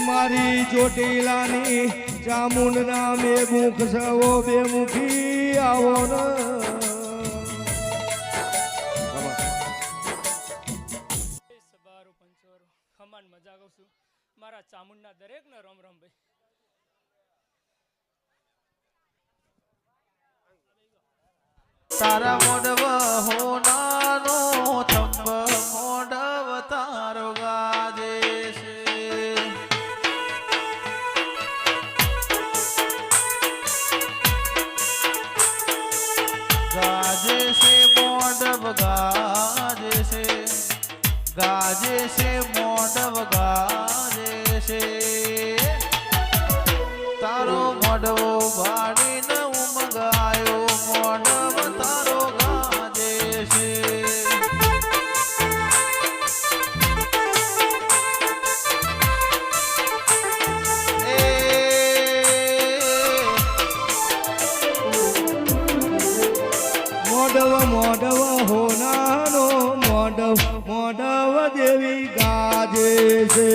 મારી ચોટીલાની ચામુંડ નામે મુખ સવો બે મુખી આવો ને. સબારો પંચોરો ખમાન મજા કહું છું. મારા ચામુંડના દરેકને રામ રામ ભાઈ. તારા મોડવ હોનાનો થંભ મોડવ તારો ગાજે છે. ગાજે છે મોડવ ગાજે છે, ગાજે છે મોડવ ગાજે છે. તારો મોડવો ભાડીને ઉમગાયો મોડવ તારો ગાજે છે. મોડવ મોડવ હોનાનો મોડવ મોડવ દેવી ગાજે છે.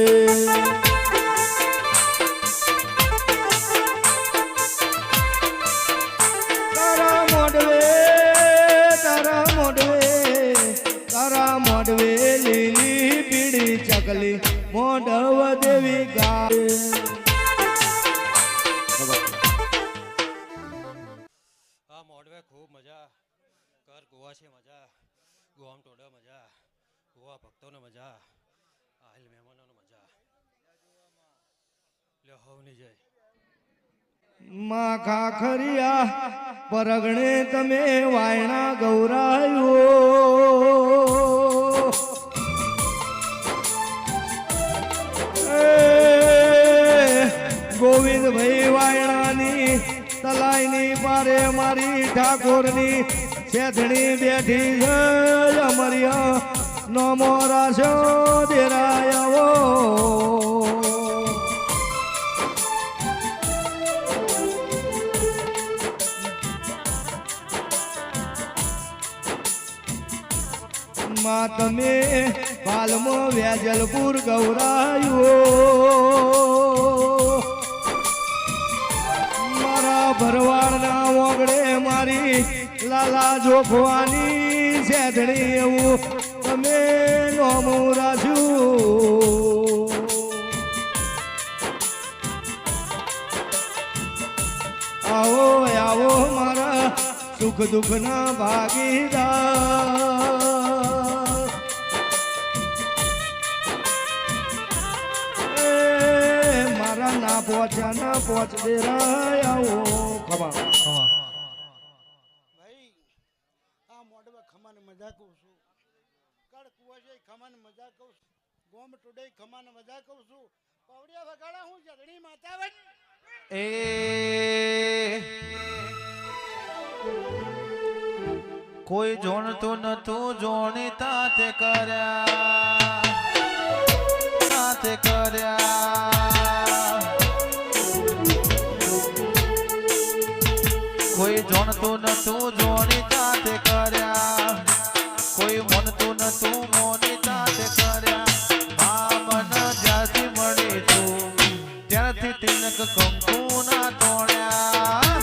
તારા મોડવે લીલી પીળી ચકલી મોડવ દેવી ગાજે. આ મોડવે ખૂબ મજા, કર ગોવા છે મજા, ગોવામ ટોડા મજા, ગોવા ભક્તોને મજા, આહિલ મહેમાનોને મજા. લ્યો હવની જય. માં ખાખરિયા પરગણે તમે વાયણા ગૌરાયો. ગોવિંદભાઈ વાયણાની તલાઈની પારે મારી ઠાકોરની શેઠણી બેઠી છે. અમરિયા નમો રાશો દેરાયાવો. માં તમે પાલમો વેજલપુર ગૌરાયો. મારા ભરવાડના ઓગળે મારી લાલા જોખવાની શેઠણી એવું તમે નોમું રાખ્યું. આવો આવો મારા સુખ દુઃખના ભાગીદાર. મારા ના પહોંચ્યા ના પહોંચ દે આવો ખમા ખમા. ભાઈ આ મોડવા ખમાને મજા કહું છું, કડ કુવાજે ખમાને મજા કહું છું, ગોમ ટુડે ખમાને મજા કહું છું. પાવડિયા વગાડા હું જગણી માતા વન. એ કોઈ જોણતું નતું જોણીતા તે કર્યા, તે કર્યા. કોઈ જોણતું નતું જોણીતા તે કર્યા, કોઈ મનતું નતું મોનીતા તે કર્યા. આ મન જ્યાંથી મળી તું ત્યારથી તિલક તિલક કંકુના તોડ્યા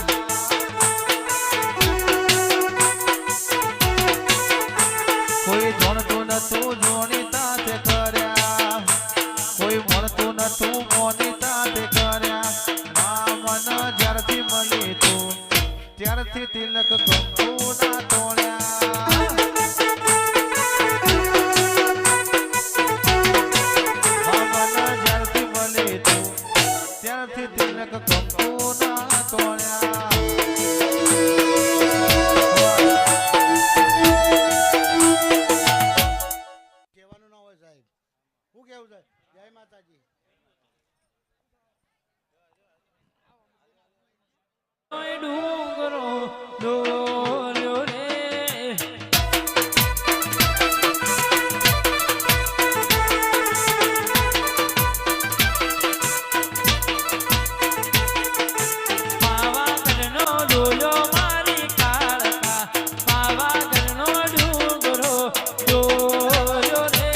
કોઈ જોણતું નતું જોણીતા તે કર્યા કોઈ મળતું નતું મોનીતા તે કર્યા મન જ્યારથી મળી તું ત્યારથી તિલક કંકુના તોડ્યા ત્યારથી તિલક કંકુના તોડ્યા કહેવાનું ના હોય સાહેબ શું કેવું છે જય માતાજી ડુંગરો ડોલ્યો રે પાવાગઢનો ડોલ્યો મારી કાળકા પાવાગઢનો ડુંગરો ડોલ્યો રે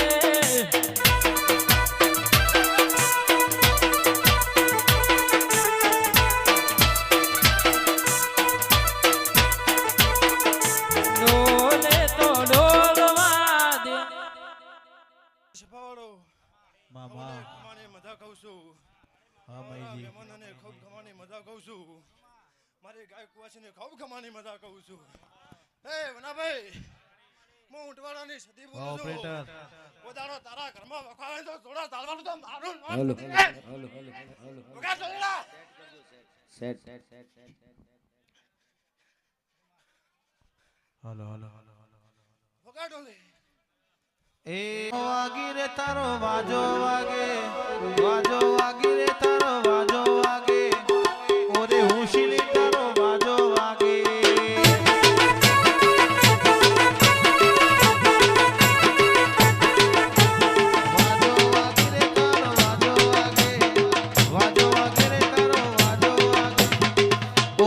ડોલે તો ડોલવા દે સફાવાળો મામા ખમાને મજા કહું છું હા મઈજી મહેમાનોને ખૂબ ખમાની મજા કહું છું મારી ગાય કુવાસીને ખૂબ ખમાની મજા કહું છું હે વનાભાઈ હું ઊંટવાડાની સદી બોલું છું ઓપરેટર પોતાનો તારા ઘરમાં વખાવે તો થોડા ચાલવાનું તો મારું હેલો હેલો હેલો વગા જોઈલા સેટ હલો હલો વગા ડોલે એ વાગી રે તારો વાજો વાગે વાજો વાગી રે તારો વાજો વાગે ઓરે હુશીલી તારો વાજો વાગે વાજો વાગી રે તારો વાજો વાગે વાજો વાગે રે તારો વાજો વાગે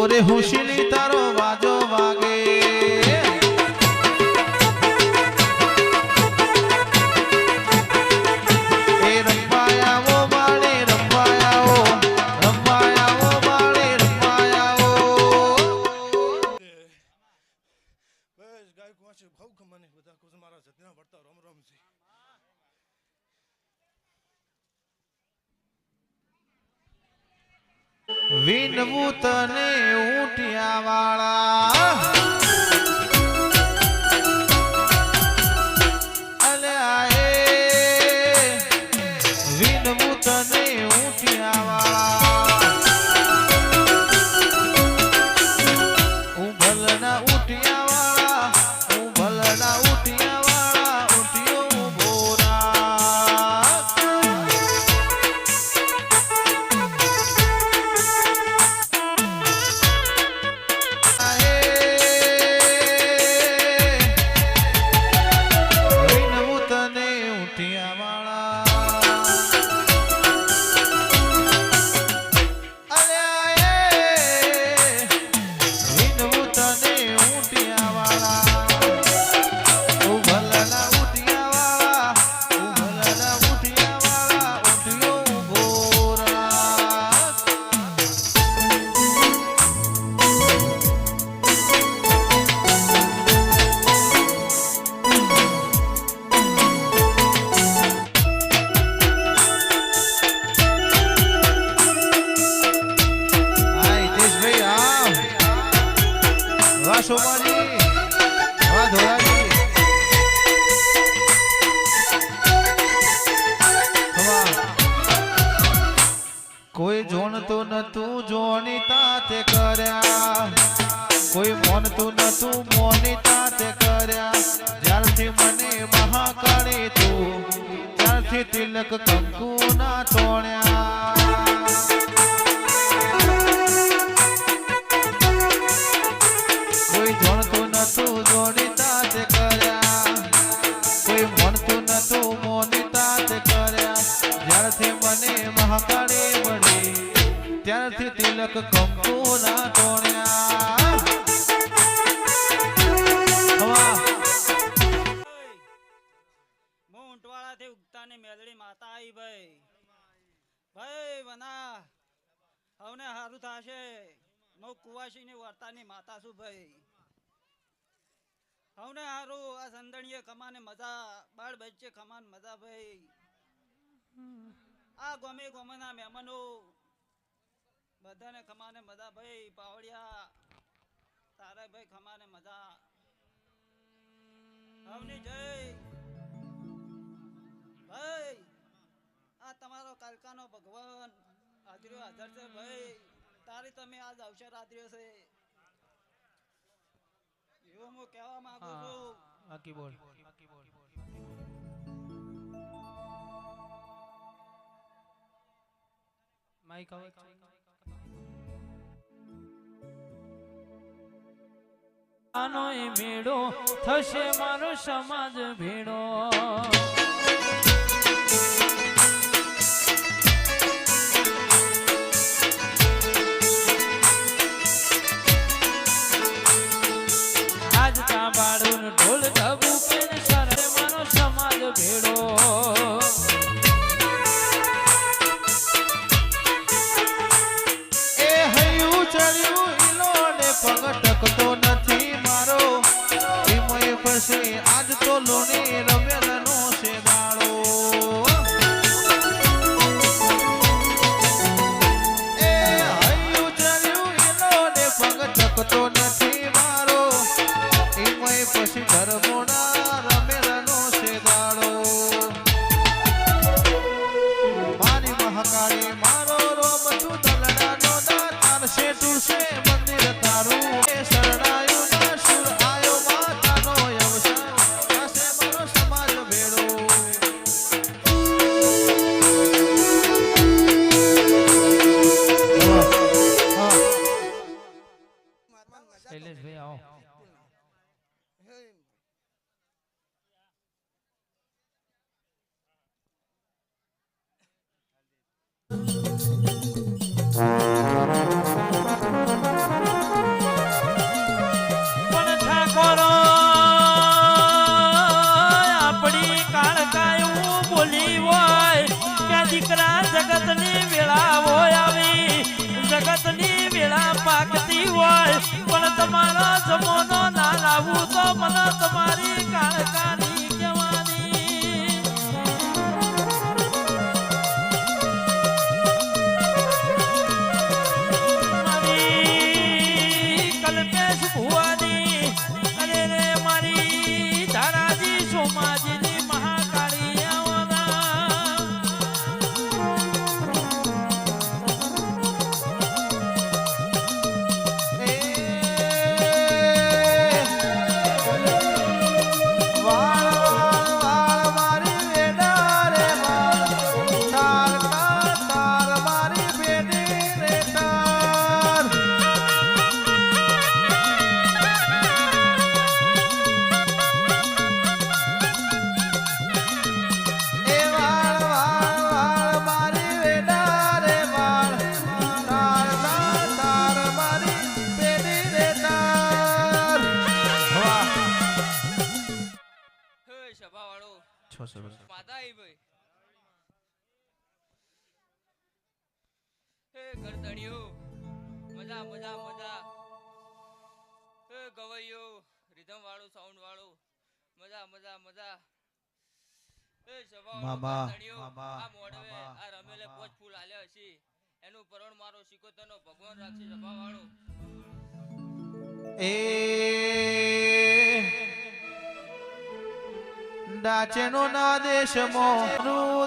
ઓરે હુશીલી તારો વાજો વાગે એ રંબાયાઓ બાળે રંબાયાઓ રંબાયાઓ બાળે રંબાયાઓ બસ ગાય કુવાસી ખૂબ ખમાની મજા કહું છું મારા જતના વર્તા રમ રમ છે વિનવું તને ઊંટિયા વાળા અલ્યા એ વિનવું તને ઊંટિયા વાળા હું ભલના ઊંટિયા વાળા હું ભલના ઊંટિયા વાળા ઊંટિયો બોરા વિનવું તને ઊંટિયા વાળા વિનવું તને ઊંટિયા વાળા હું ભલના ઊંટિયા વાળા હું ભલના ઊંટિયા વાળા ઊંટિયો બોરા હા હિતેશભાઈ આવ વાહ શોભાજી વાહ ધોરાજી વાહ. કોઈ જોણતો નતું જોણીતા તે કર્યા કોઈ મોનતું નતું મોનીતા તે કર્યા જ્યારથી મને મહાકાળી તું ત્યારથી તિલક કંકુના તોડ્યા કોઈ જોણતું નતું જોડીતા તે કર્યા કોઈ મળતું નતું મોનીતા તે કર્યા જ્યારથી મને મહાકાળી મળી ત્યારથી તિલક કંકુના તોડ્યા વાહ હું ઊંટવાળાથી ઉગતાની મેલડી માતા આવી ભાઈ ભાઈ વના હવને સારું થશે નો કુવાસીની વર્તાની માતા છું ભાઈ હવને હારું આ સંદણીએ ખમાને મજા બાળ બચ્ચે ખમાન મજા ભાઈ આ ગમે ગમેના મહેમાનો બધાને ખમાને મજા ભાઈ પાવડિયા તારા ભાઈ ખમાને મજા હવની જય ભાઈ આ તમારો કાલકાનો ભગવાન હાજરો હાજર છે ભાઈ તારી તમે આજ અવસર આદર્યો છે એવું હું કહેવા માંગુ છું બાકી બોલ માઈક આવે આનો એ મેળો થશે મારો સમાજ ભેડો આજ તાંબાડું ઢોલ ઢબુ કે સરરે મારો સમાજ ભેડો એ હૈયું ચડ્યું ઈલો ને પગ ટકતો નથી મારો એમય પછી આજ તો લોણી રમેલનો છે દાડો એ હૈયું ચડ્યું ઈલો ને પગ ટકતો નથી મારો એમય પછી ધર્મોના રમેલનો છે દાડો મારી મહાકાળી મારો રોમ તું દલડાનો દાતાર છે તું છે મંદિર તારું એ શરણાયું ના સુર આયો માતાનો અવસર થશે મારો સમાજ ભેડો શૈલેષભાઈ આવો પણ ઠાકોરો આપણી કાળકાયું બોલી હોય કે દીકરા જગતની વેળા હોય આવી જગતની વેળા પાકતી હોય પણ તમારો જમોનો ના લાવું તો મને તમારી કાળકાની કહેવાની મારી કલ્પેશ ભુવાની અને રે મારી ધારાજી સોમાજીની મહાકાળી આવના એ વાળ વાળ મારી વેડા રે વાળ તાર તાર તાર મારી બેડી રે તાર એ વાળ વાળ વાળ મારી વેડા રે વાળ તાર તાર તાર મારી બેડી રે તાર વાહ સભાવાળો છો સરસ માતા આવી ભાઈ હે ગરદણીઓ મજા મજા મજા હે ગવૈયો રિધમ વાળું સાઉન્ડ વાળું મજા મજા મજા હે સભાવાળો મામા, ગરદણીઓ મામા, આ મોડવે મામા, આ રમેલે મામા. પોચ ફૂલ આલ્યા હશે એનું પરણ મારો સિકોતરનો ભગવાન રાખશે સભાવાળો એ ડાચેનો ના દેશમો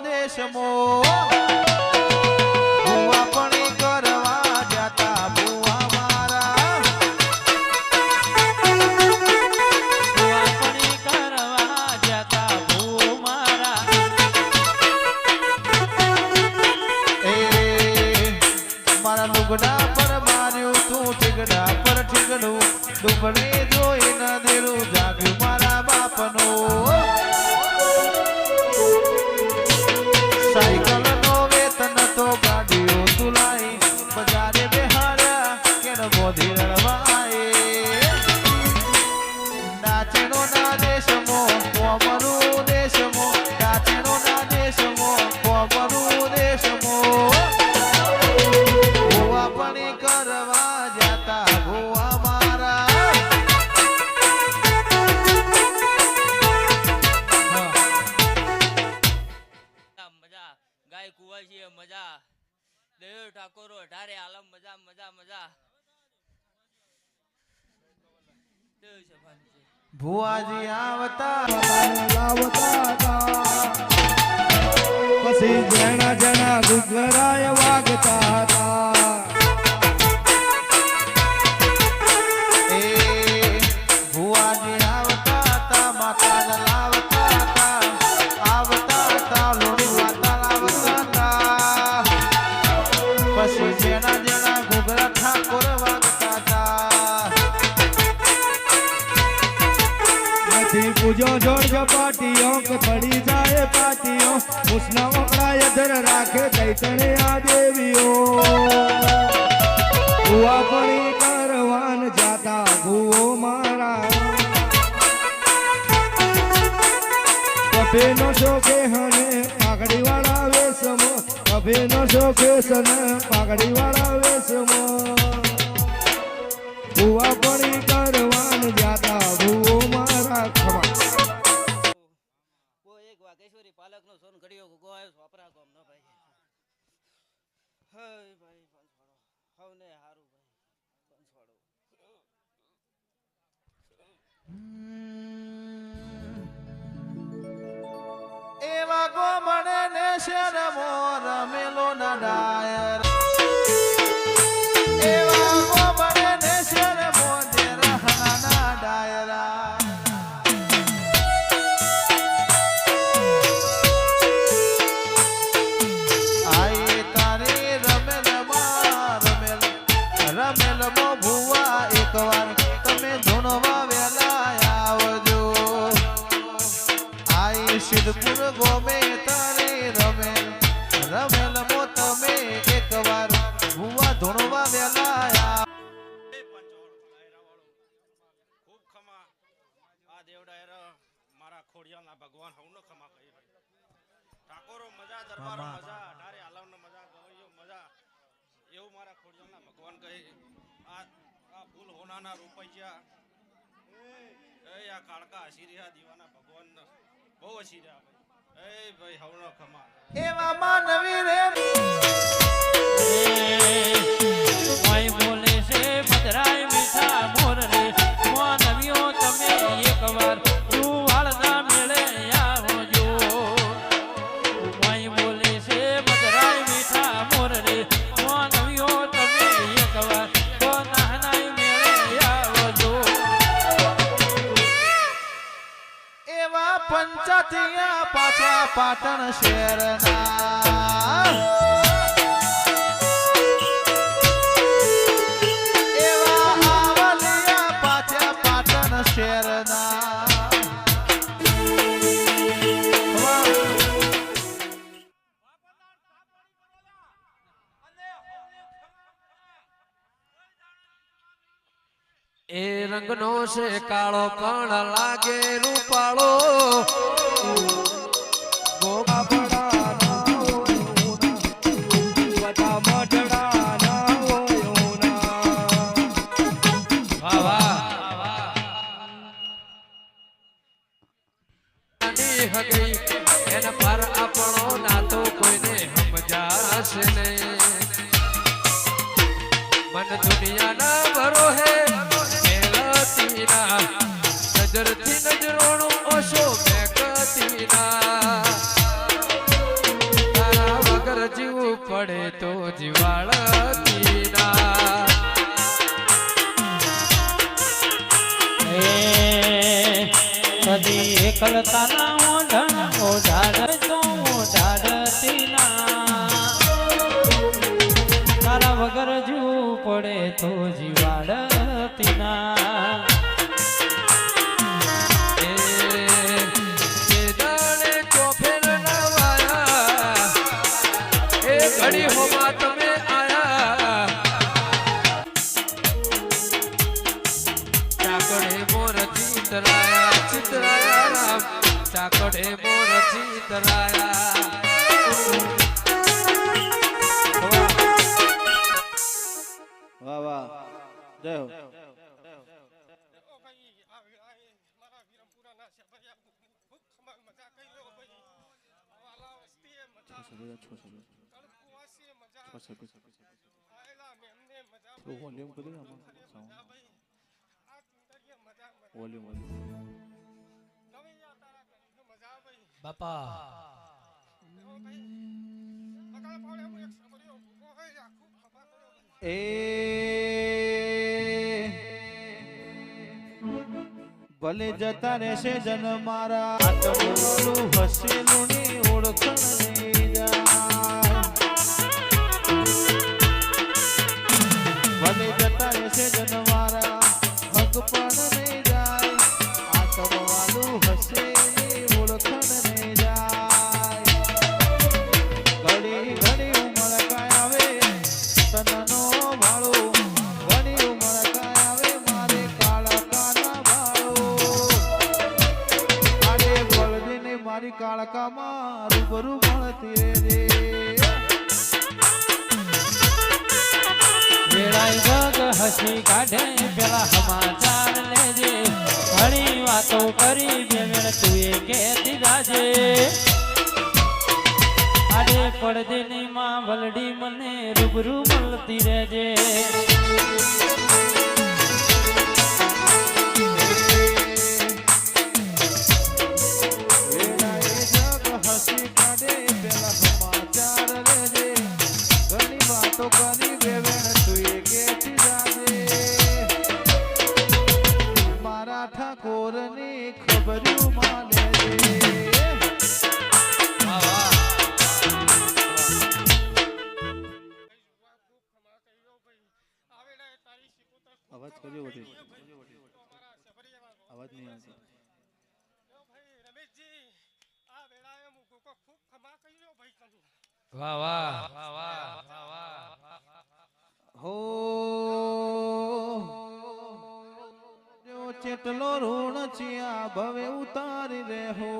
દેશમો ભુવા પણ કરવા જતા ભુવા મારા વાપણી કરવા જતા ભૂ મારા એ મારા લુગડા પર માર્યું તું ઠીકડા પર ઠીકડું ડુબળી જોઈ ન દેરું જાગ્યું મારા બાપનો સાયકલ નો વેતન તો ગાડીઓ તુલાઈ બજારે બેહાડ્યા કેન બોધી રળવાએ નાચેનો ના દેશમો કોમરું દેશમો નાચેનો ના દેશમો કોમરું દેશમો ભુવા ગાય કુવાસી મજા દેવ ઠાકોરો અઢારે આલમ મજા મજા મજા દેવ સભાની છે. ભુવાજી આવતા પછી જણા જણા ગુગરાય વાગતા હતા. એ ભુવાજી આવતા હતા માતા લાવતા હતા આવતા હતા લોણી માતા લાવતા હતા પછી જેના જેના ઘૂઘરા ઠાકોર વાગતા હતા. નથી પૂજો જોડ પાટીઓ કે પડી જાય પાટીઓ ઉસના ઓકળાય ધર રાખે ચૈતણે આ દેવીઓ ભુવા પડી કરવાન જાતા ભુવો મારા કભે નો શોકે હને પાઘડી વાળા વેશમો કભે નો શોકે સને પાઘડી વાળા વેશમો ભુવા પડી કરવાન જાતા ભુવો મારા ખમા. વો એક વાઘેશ્વરી પાલક નો સોન ઘડિયો ગોવાયો વાપરા ગામ નો ભાઈ. હય ભાઈ પંચવાડો હવને હારું ભાઈ પંચવાડો. એવા ગોમણે ને શેર મોર મેલો ના ડાયર એવા ગોમણે ને શેર મોર રહના ના ડાયરા આઈ તારી રમેલ માં રમેલ રમેલ મો ભુવા એકવાર તમે ધૂણવા વેલા આવજો. આઈ સિદ્ધપુર ગોમે તારે રમેલ રમેલ મો તમે એકવાર ભુવા ધૂણવા વેલા ખૂબ ખમા આ દેવડાયર મારા ખોડિયાના ભગવાન હવનો ખમા કહી ઠાકોરો મજા દરબારો મજા અઢારે આલમનો મજા ગવૈયો મજા એવું મારા ખોડિયાના ભગવાન કહે. આ આ ફૂલ હોનાના રૂપૈયા એ આ કાળકા હસીરિયા દીવાના ભગવાન બહુ હસીર્યા ભાઈ. એ ભાઈ હવનો ખમા એવા માનવી રે કોઈ બોલે છે મધરાય મીઠા મોર રે નવીઓ તમે એકવાર તું વાળના મેળે આવજો. કોઈ બોલે છે મધરાય મીઠા મોર રે નવીઓ તમે એકવાર તો નાનાય મેળે આવજો. એવા પંચાતિયા પાછા પાટણ શહેરના એવા આવલિયા પાછા પાટણ શહેરના એ રંગનો છે કાળો પણ લાગે રૂપાળો ગોગા પડા ના હોય ઉના બધા મઢડા ના હોય ઉના. વાહ હગઈ એના પર આપણો નાતો કોઈને સમજાશે નહીં. મન દુનિયાના ભરોહે મેલતીના નજરથી નજરોનું ઓછો મેકતીના તારા વગર જીવવું પડે તો જીવાળતીના. કદી એકલતાના ઓઢણ ઓઢાડ તો ઓઢાડતી ના તારા વગર જીવવું પડે તો જીવાડતી ના. એ દાડે ચોફેર નવાયા એ ઘડી હોમાં તમે આયા ચાકડે મોર ચિતરાયા ચિતરાયા રામ ચાકડે મોર ચિતરાયા. વાહ વાહ જય હો. ઓ ભાઈ મારા વિરમપુરાના છે ભાઈ આ ખૂબ ખમા મજા કરી લો ભાઈ વાલા વસ્તી એ મજા કુવાસી મજા આયલા મેમને મજા વોલ્યુમ કરી આમાં મજા ભાઈ આ જિંદગી મજા વોલ્યુમ નવી યા તારા કરી મજા ભાઈ બાપા ભાઈ મગા પાડે હું એક સબરીઓ ભૂકો હોય આખું ખબર કરો એ ભલે જતા રહેશે જન મારા આત્મનું હસેલું ની ઓળખણ નહીં જાય ભલે જતા રહેશે જન મારા હક પણ નહીં જાય આત્મવાળું હસેલી ઓળખણ નહીં જાય ઘડી ઘડી ઉમર કાય આવે તનનો ભાળો ઘણી ઉમર કાય આવે મારે કાળા કાના ભાળો આડે બળદીને મારી કાળકામાં રૂબરૂ મળતી રહેજે વેળાઈ જગ હસી કાઢે પેલા સમાચાર લેજે ઘણી વાતો કરી બે વેળ તું એ કહેતી જાજે આડે પડદેની માં વલડી મને રૂબરૂ મળતી રહેજે વેળાએ જગ હસી કાઢે પેલા સમાચાર લેજે ઘણી વાતો કરી બેવેણ તું એ કહેતી જાજે મારા ઠાકોરની ખબર્યું માં લેજે અવાજ કરજો વટી અવાજ નહીં આવતો ભાઈ રમેશજી આ વેળાએ હું કોકો ખૂબ ખમા કર્યો ભાઈ કરું વાહ વાહ વાહ વાહ વાહ હો જો ચેટલો ઋણ ચિયા ભવે ઉતારી રે હો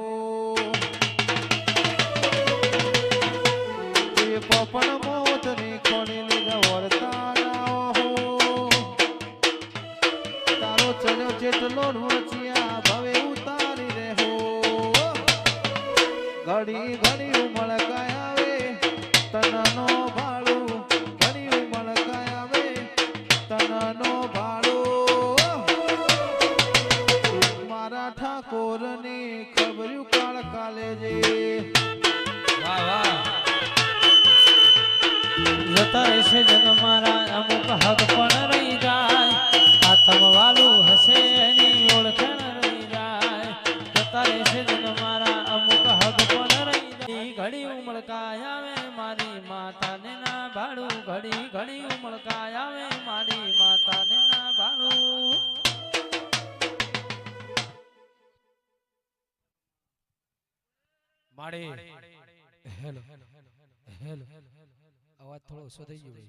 એ પપણ મોતની ખોણી લીધા વર્તાના હો તારો ચડ્યો ચેટલો ઋણ ચિયા ભવે ઉતારી રે હો ઘડી ઘડી ઉમળકાય આવે તનનો ભાળું ઘણી ઉમળકાય આવે તનનો ભાળું મારા ઠાકોરની ખબર્યું કાળ કાલે જે વાહ વાહ જતા રહેશે જન મારા અમુક હક પણ રહી જાય આત્મ વાલું હશે એની ઓળખાણ રહી જાય જતા રહેશે જન મારા અમુક હક પણ રહી જાય ઘડી ઉમળકાય આવે મારી માતાને ના ભાડું ઘડી ઘડી ઉમળકાય આવે મારી માતાને ના ભાડું માડે હેલો હેલો અવાજ થોડો ઓછો થઈ ગયો ભાઈ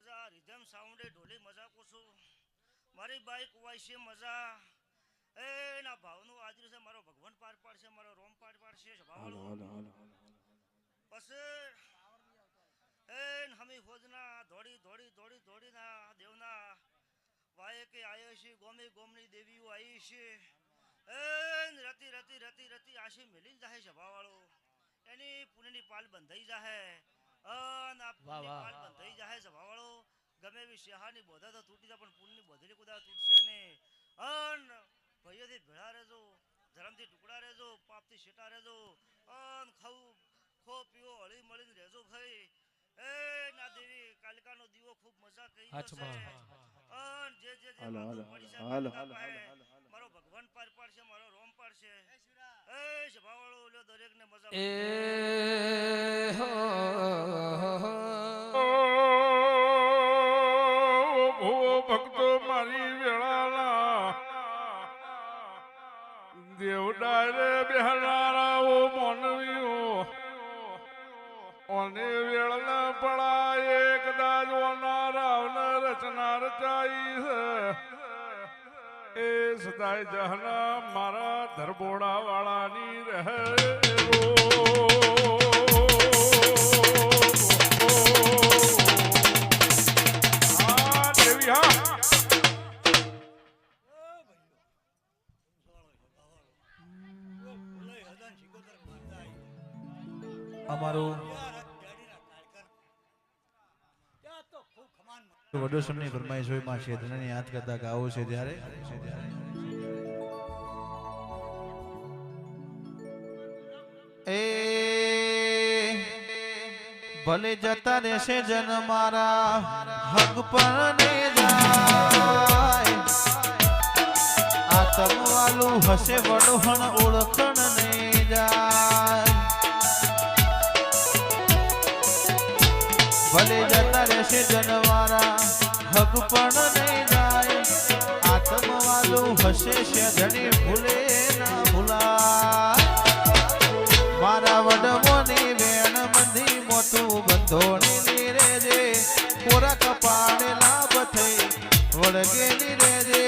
મજા રિધમ સાઉન્ડે ઢોલી મજા કોશું મારી બાઈક વાય છે મજા એ ના ભાવનું આજુ છે મારો ભગવાન પાર પાડશે મારો રોમ પાર પાડશે સ્વભાવવાળો પછી એ હમી હોજના દોડી દોડી દોડી દોડીના દેવના વાય કે આયો છે ગોમે ગોમની દેવીઓ આવી છે એ રતી રતી રતી રતી આશી મેલી જાહે સ્વભાવવાળો એની પુણ્યની પાલ બંધાઈ જાહે અન આ પુણ્યની પાલ બંધાઈ જાહે સ્વભાવવાળો ગમે એવી શેહાની બોધા તો તૂટી જાય પણ પુણ્યની બોધેલી કુદા તૂટશે ને અન ભાઈઓથી ભેળા રહેજો ધર્મથી ટુકડા રહેજો પાપથી શેટા રહેજો અન ખાવું ખો પીવો હળી મળીને રહેજો ભાઈ એ ના દેવી કાલિકાનો દીવો ખૂબ મજા કરી અન જે જે જે વાતો પડી છે મારો ભગવાન પાર પાડશે મારો રોમ પાડશે એ સ્વભાવવાળો લ્યો દરેકને મજા એ ભક્તો મારી વેળાના દેવડારે બેહનારા ઓ મોનવીઓ ઓને વેળના પડા એક દાજ ઓનાર આવનાર રચના રચાઈ છે એ સદાય જહના મારા ધરબોડા વાળાની રહે દેવી હા અમારું વડોસરની ફરમાઈશ હોય માં શેઠને યાદ કરતા ગાવો છે ત્યારે એ ભલે જતા રહેશે જન મારા હક પર ને જાય આતમ વાલું હશે વડોહણ ઓળખણ ને જાય ભલે જતા રહેશે જનવારા હક પણ નહીં જાય આતમ વાલું હશે શેધણી ભૂલે ના ભૂલાય મારા વડમોની વેણ બંધી મોટું બંધોણી નીરેજે કોરા કપાળે લાભ થઈ વળગેલી રેજે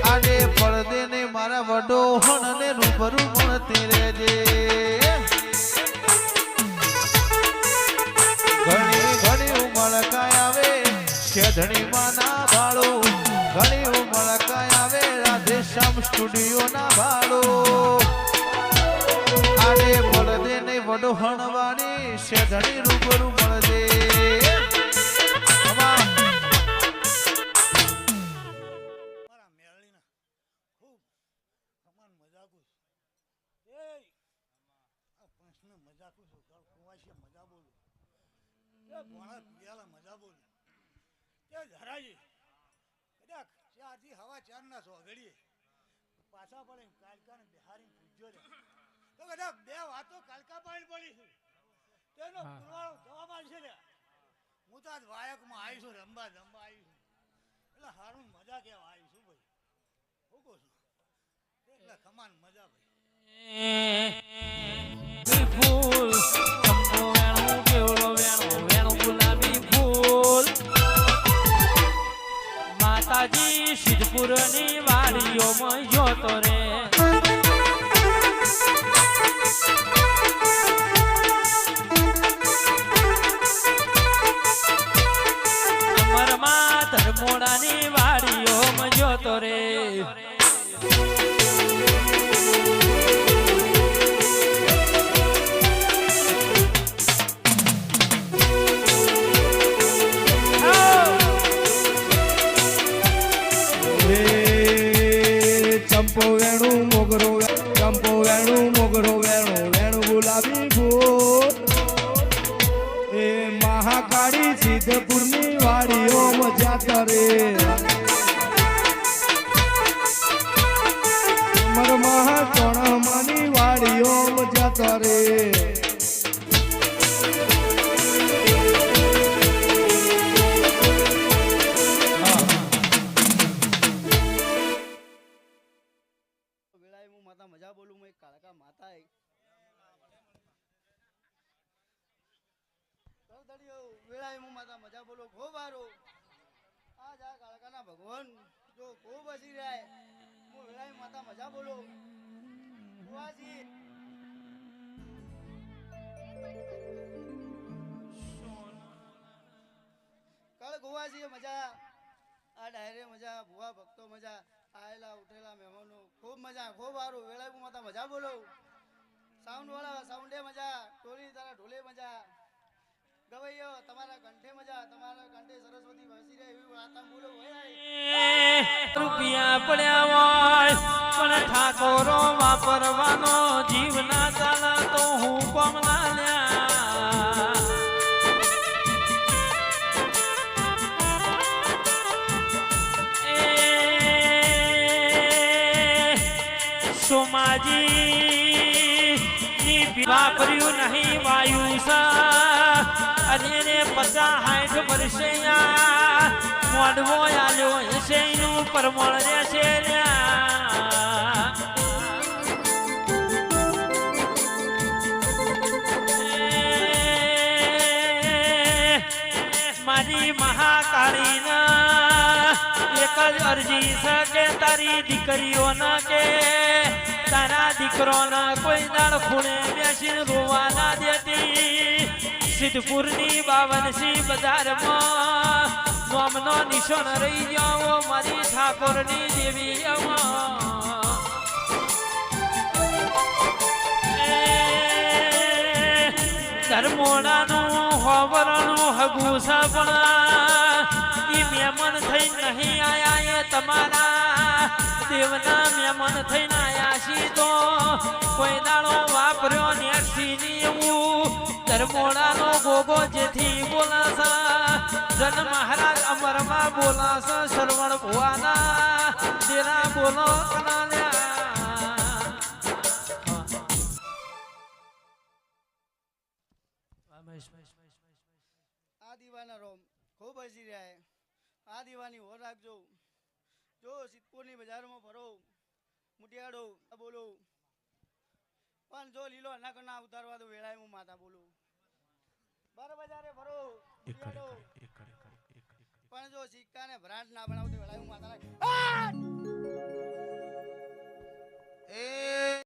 આને પડદે ને મારા વડોહણ ને રૂબરૂ મળતી રેજે ઘણી ઘણી ઉમળકાય આવે શેધણી માના ભાળો ઘણી ઉમળકાય આવે રાધેશ્યામ સ્ટુડિયો ના ભાળો આરે મળદે ને વડોહણ વાળી શેધણી રૂબરૂ મળજે હવા ચાર ના સો ઘડીએ પાછા પડે કાલકા ને બિહારી પૂછજો રે તો કદાચ બે વાતો કાલકા પાણી પડી છે તેનો પુરવાળો જવાબ આવશે ને હું તો આજ વાયકમાં આવી છું રંબા જંબા આવી છું એટલે હારું મજા કેવા આવી છું ભાઈ હું કહું છું એટલે ખમાન મજા ભાઈ ફૂલ ચંપો વેણું કેવડો વેણું વેણું ગુલાબી ફૂલ માતાજી સિદ્ધપુરની વાડીઓમાં જોતો રે અમરમાં ધર્મોડાની વાડીઓમાં જોતો રે ચંપો વેણું મોગરો ચંપો વેણું મોગરો વેણું વેણું ગુલાબી ફૂલ એ મહાકાળી સિદ્ધપુરની વાડીઓ મજા કરે મરમા ચોણમાની વાડીઓ મજા કરે માતા મજા બોલું હું એક કાળકા માતા વેળાએ હું માતા મજા બોલું ખૂબ હારું આજ આ કાળકાના ભગવાન જો ખૂબ હસી રહ્યા હું વેળાએ માતા મજા બોલું ભુવાજી કાળ ગોવાજી મજા આ ડાયરે મજા ભુવા ભક્તો મજા આયેલા ઉઠેલા મહેમાનો ખૂબ મજા ખૂબ સારું વેળાઈ માતા મજા બોલો સાઉન્ડ વાળા સાઉન્ડે મજા ટોળી તારા ઢોલે મજા ગવૈયો તમારા કંઠે મજા તમારા કંઠે સરસ્વતી વસી રહે એવી વાતા બોલો રૂપિયા પડ્યા હોય પણ ઠાકોરો વાપરવાનો જીવ ના ચાલા તો હું કોમ ના લ્યા સોમાજી વાપર્યું નહીં વાયુ અને 50-60 વર્ષે મોડવો આલ્યો હશે એનું પરમળ રહેશે મારી મહાકાળીના એક જ અરજી છે કે તારી દીકરીઓના કે તારા દીકરોના કોઈ દાડ ખૂણે બેસીને રોવા ના દેતી સિદ્ધપુરની 52 બજારમાં નોમનો નિશાન રહી જાઓ મારી ઠાકોરની દેવી ધર્મોડાનું હોવરણું હગું સપણા ઈ મહેમાન થઈ નહીં આયા એ તમારા દેવના મહેમાન થઈને આયા છી તો કોઈ દાડો વાપર્યો નેટથી ની એવું ધર્મોડાનો ગોગો જેથી બોલાસા જન મહારાજ અમરમાં બોલાસા શ્રવણ ભુવાના તેરા બોલો કનાલ્યા આ દીવાના રોમ ખૂબ હસી રહ્યા આ દીવાની હોર રાખજો જો સિદ્ધપુરની બજારમાં ફરો મુટિયાડો બોલો પણ જો લીલો ના ઉતારવા તો વેળાએ હું માતા બોલું બાર બજારે ફરો મુટિયાડો પણ જો સિક્કાને ભરાટ ના બનાવતો વેળાએ હું માતા